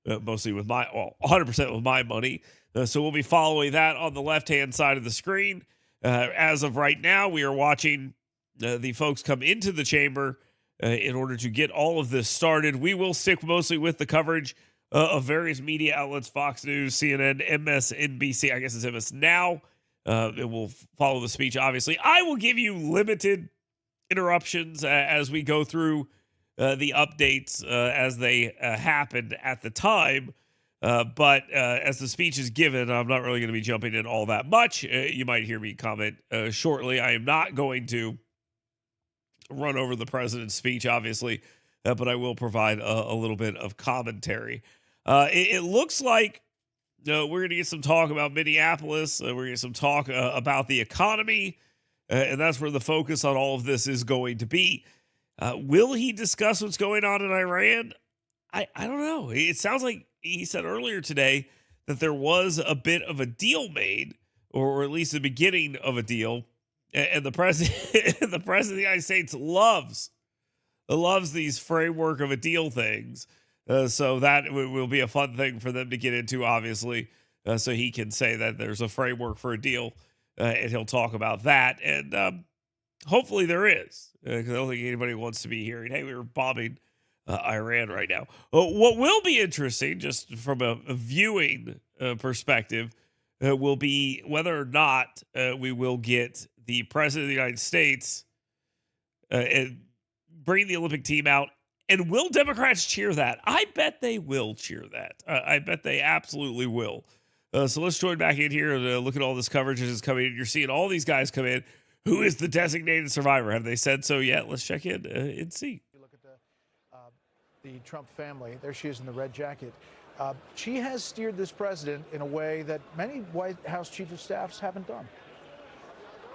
mostly with 100% with my money. So we'll be following that on the left-hand side of the screen. As of right now, we are watching the folks come into the chamber in order to get all of this started. We will stick mostly with the coverage of various media outlets, Fox News, CNN, MSNBC, I guess it's MS Now. It will follow the speech, obviously. I will give you limited interruptions as we go through the updates as they happened at the time. But as the speech is given, I'm not really going to be jumping in all that much. You might hear me comment shortly. I am not going to run over the president's speech, obviously, but I will provide a little bit of commentary. It looks like we're going to get some talk about Minneapolis. We're going to get some talk about the economy, and that's where the focus on all of this is going to be. Will he discuss what's going on in Iran? I don't know. It sounds like he said earlier today that there was a bit of a deal made, or at least the beginning of a deal. And the president, the president of the United States loves these framework of a deal things. So that will be a fun thing for them to get into, obviously. So he can say that there's a framework for a deal, and he'll talk about that. And hopefully there is, because I don't think anybody wants to be hearing, hey, we were bombing Iran right now. What will be interesting, just from a viewing perspective, will be whether or not we will get the president of the United States and bring the Olympic team out. And will Democrats cheer that? I bet they will cheer that. I bet they absolutely will. So let's join back in here and look at all this coverage as it's coming in. You're seeing all these guys come in. Who is the designated survivor? Have they said so yet? Let's check in and see. You look at the Trump family. There she is in the red jacket. She has steered this president in a way that many White House chief of staffs haven't done.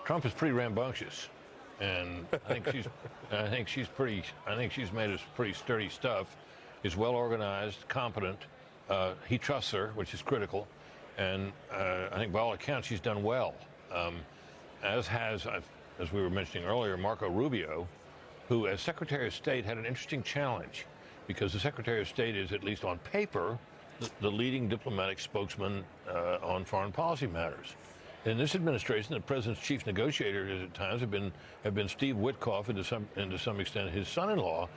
Trump is pretty rambunctious, and I think she's made us pretty sturdy stuff. He's well organized, competent. He trusts her, which is critical, and I think by all accounts she's done well. As we were mentioning earlier, Marco Rubio, who as Secretary of State had an interesting challenge. because the Secretary of State is, at least on paper, the leading diplomatic spokesman on foreign policy matters. In this administration, the president's chief negotiators at times have been Steve Witkoff and to some extent his son-in-law,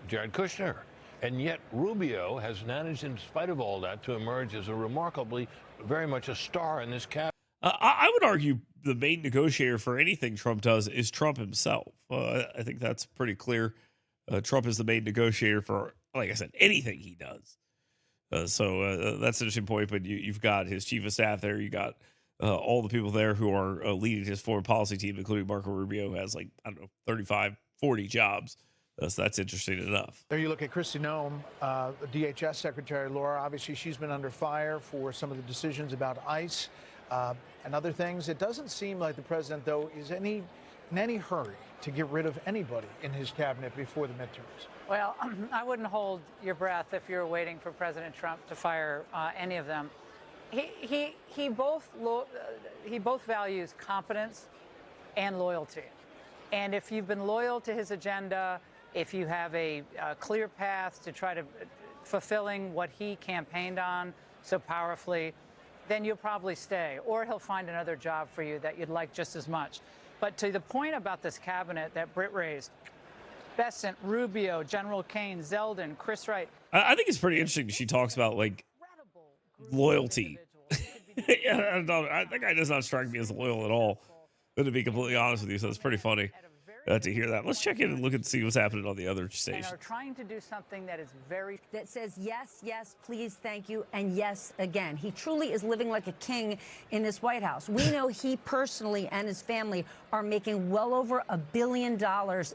Jared Kushner. And yet Rubio has managed, in spite of all that, to emerge as a remarkably, very much a star in this cabinet. I would argue the main negotiator for anything Trump does is Trump himself. I think that's pretty clear. Trump is the main negotiator for, like I said, anything he does. So that's an interesting point. But you've got his chief of staff there. You got all the people there who are leading his foreign policy team, including Marco Rubio, who has 35, 40 jobs. So that's interesting enough. There you look at Kristi Noem, the DHS Secretary, Laura. Obviously, she's been under fire for some of the decisions about ICE and other things. It doesn't seem like the president, though, is in any hurry to get rid of anybody in his cabinet before the midterms. Well, I wouldn't hold your breath if you're waiting for President Trump to fire any of them. He both values competence and loyalty. And if you've been loyal to his agenda, if you have a clear path to try to fulfilling what he campaigned on so powerfully, then you'll probably stay, or he'll find another job for you that you'd like just as much. But to the point about this cabinet that Britt raised, Bessent, Rubio, General Kane, Zeldin, Chris Wright. I think it's pretty interesting. She talks about loyalty. Yeah, that guy does not strike me as loyal at all. But to be completely honest with you, so it's pretty funny to hear that. Let's check in and look and see what's happening on the other stations. And are trying to do something that is that says yes, yes, please, thank you, and yes again. He truly is living like a king in this White House. We know he personally and his family are making well over $1 billion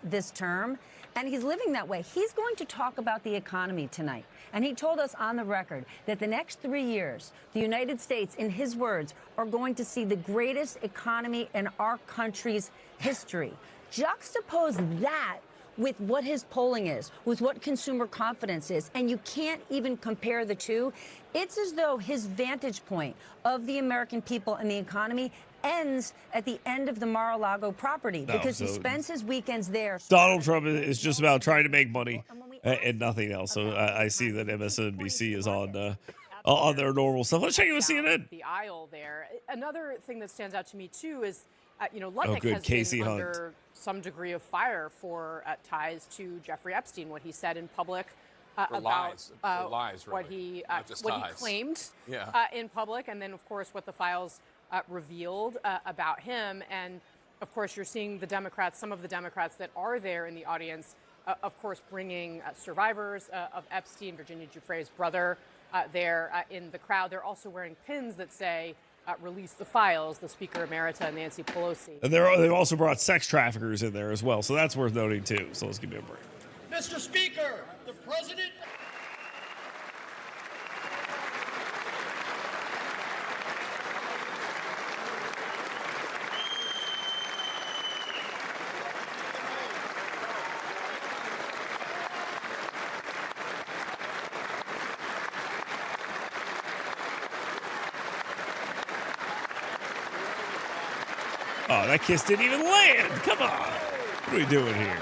this term, and he's living that way. He's going to talk about the economy tonight, and he told us on the record that the next 3 years, the United States, in his words, are going to see the greatest economy in our country's history. Juxtapose that with what his polling is, with what consumer confidence is, and you can't even compare the two. It's as though his vantage point of the American people and the economy ends at the end of the Mar-a-Lago property because he spends his weekends there. Donald Trump is just about trying to make money and nothing else. So I see that MSNBC is on their normal stuff. Let's check in with CNN. The aisle there. Another thing that stands out to me, too, is Lutnick has Casey been Hunt. under some degree of fire for ties to Jeffrey Epstein, what he said in public about lies, what he claimed in public, and then, of course, what the files revealed about him. And, of course, you're seeing the Democrats, some of the Democrats that are there in the audience, of course, bringing survivors of Epstein, Virginia Giuffre's brother, there in the crowd. They're also wearing pins that say, release the files, the Speaker Emerita and Nancy Pelosi. And they've also brought sex traffickers in there as well, so that's worth noting too. So let's give me a break. Mr. Speaker, the president. Oh, that kiss didn't even land. Come on. What are we doing here?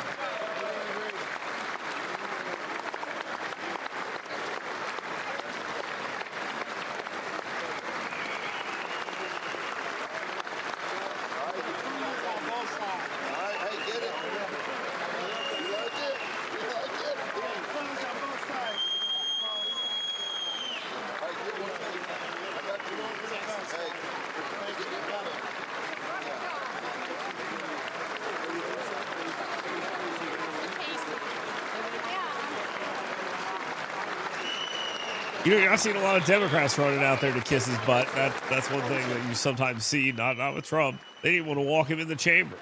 You're not seeing a lot of Democrats running out there to kiss his butt. That's one thing that you sometimes see, not with Trump. They didn't want to walk him in the chamber.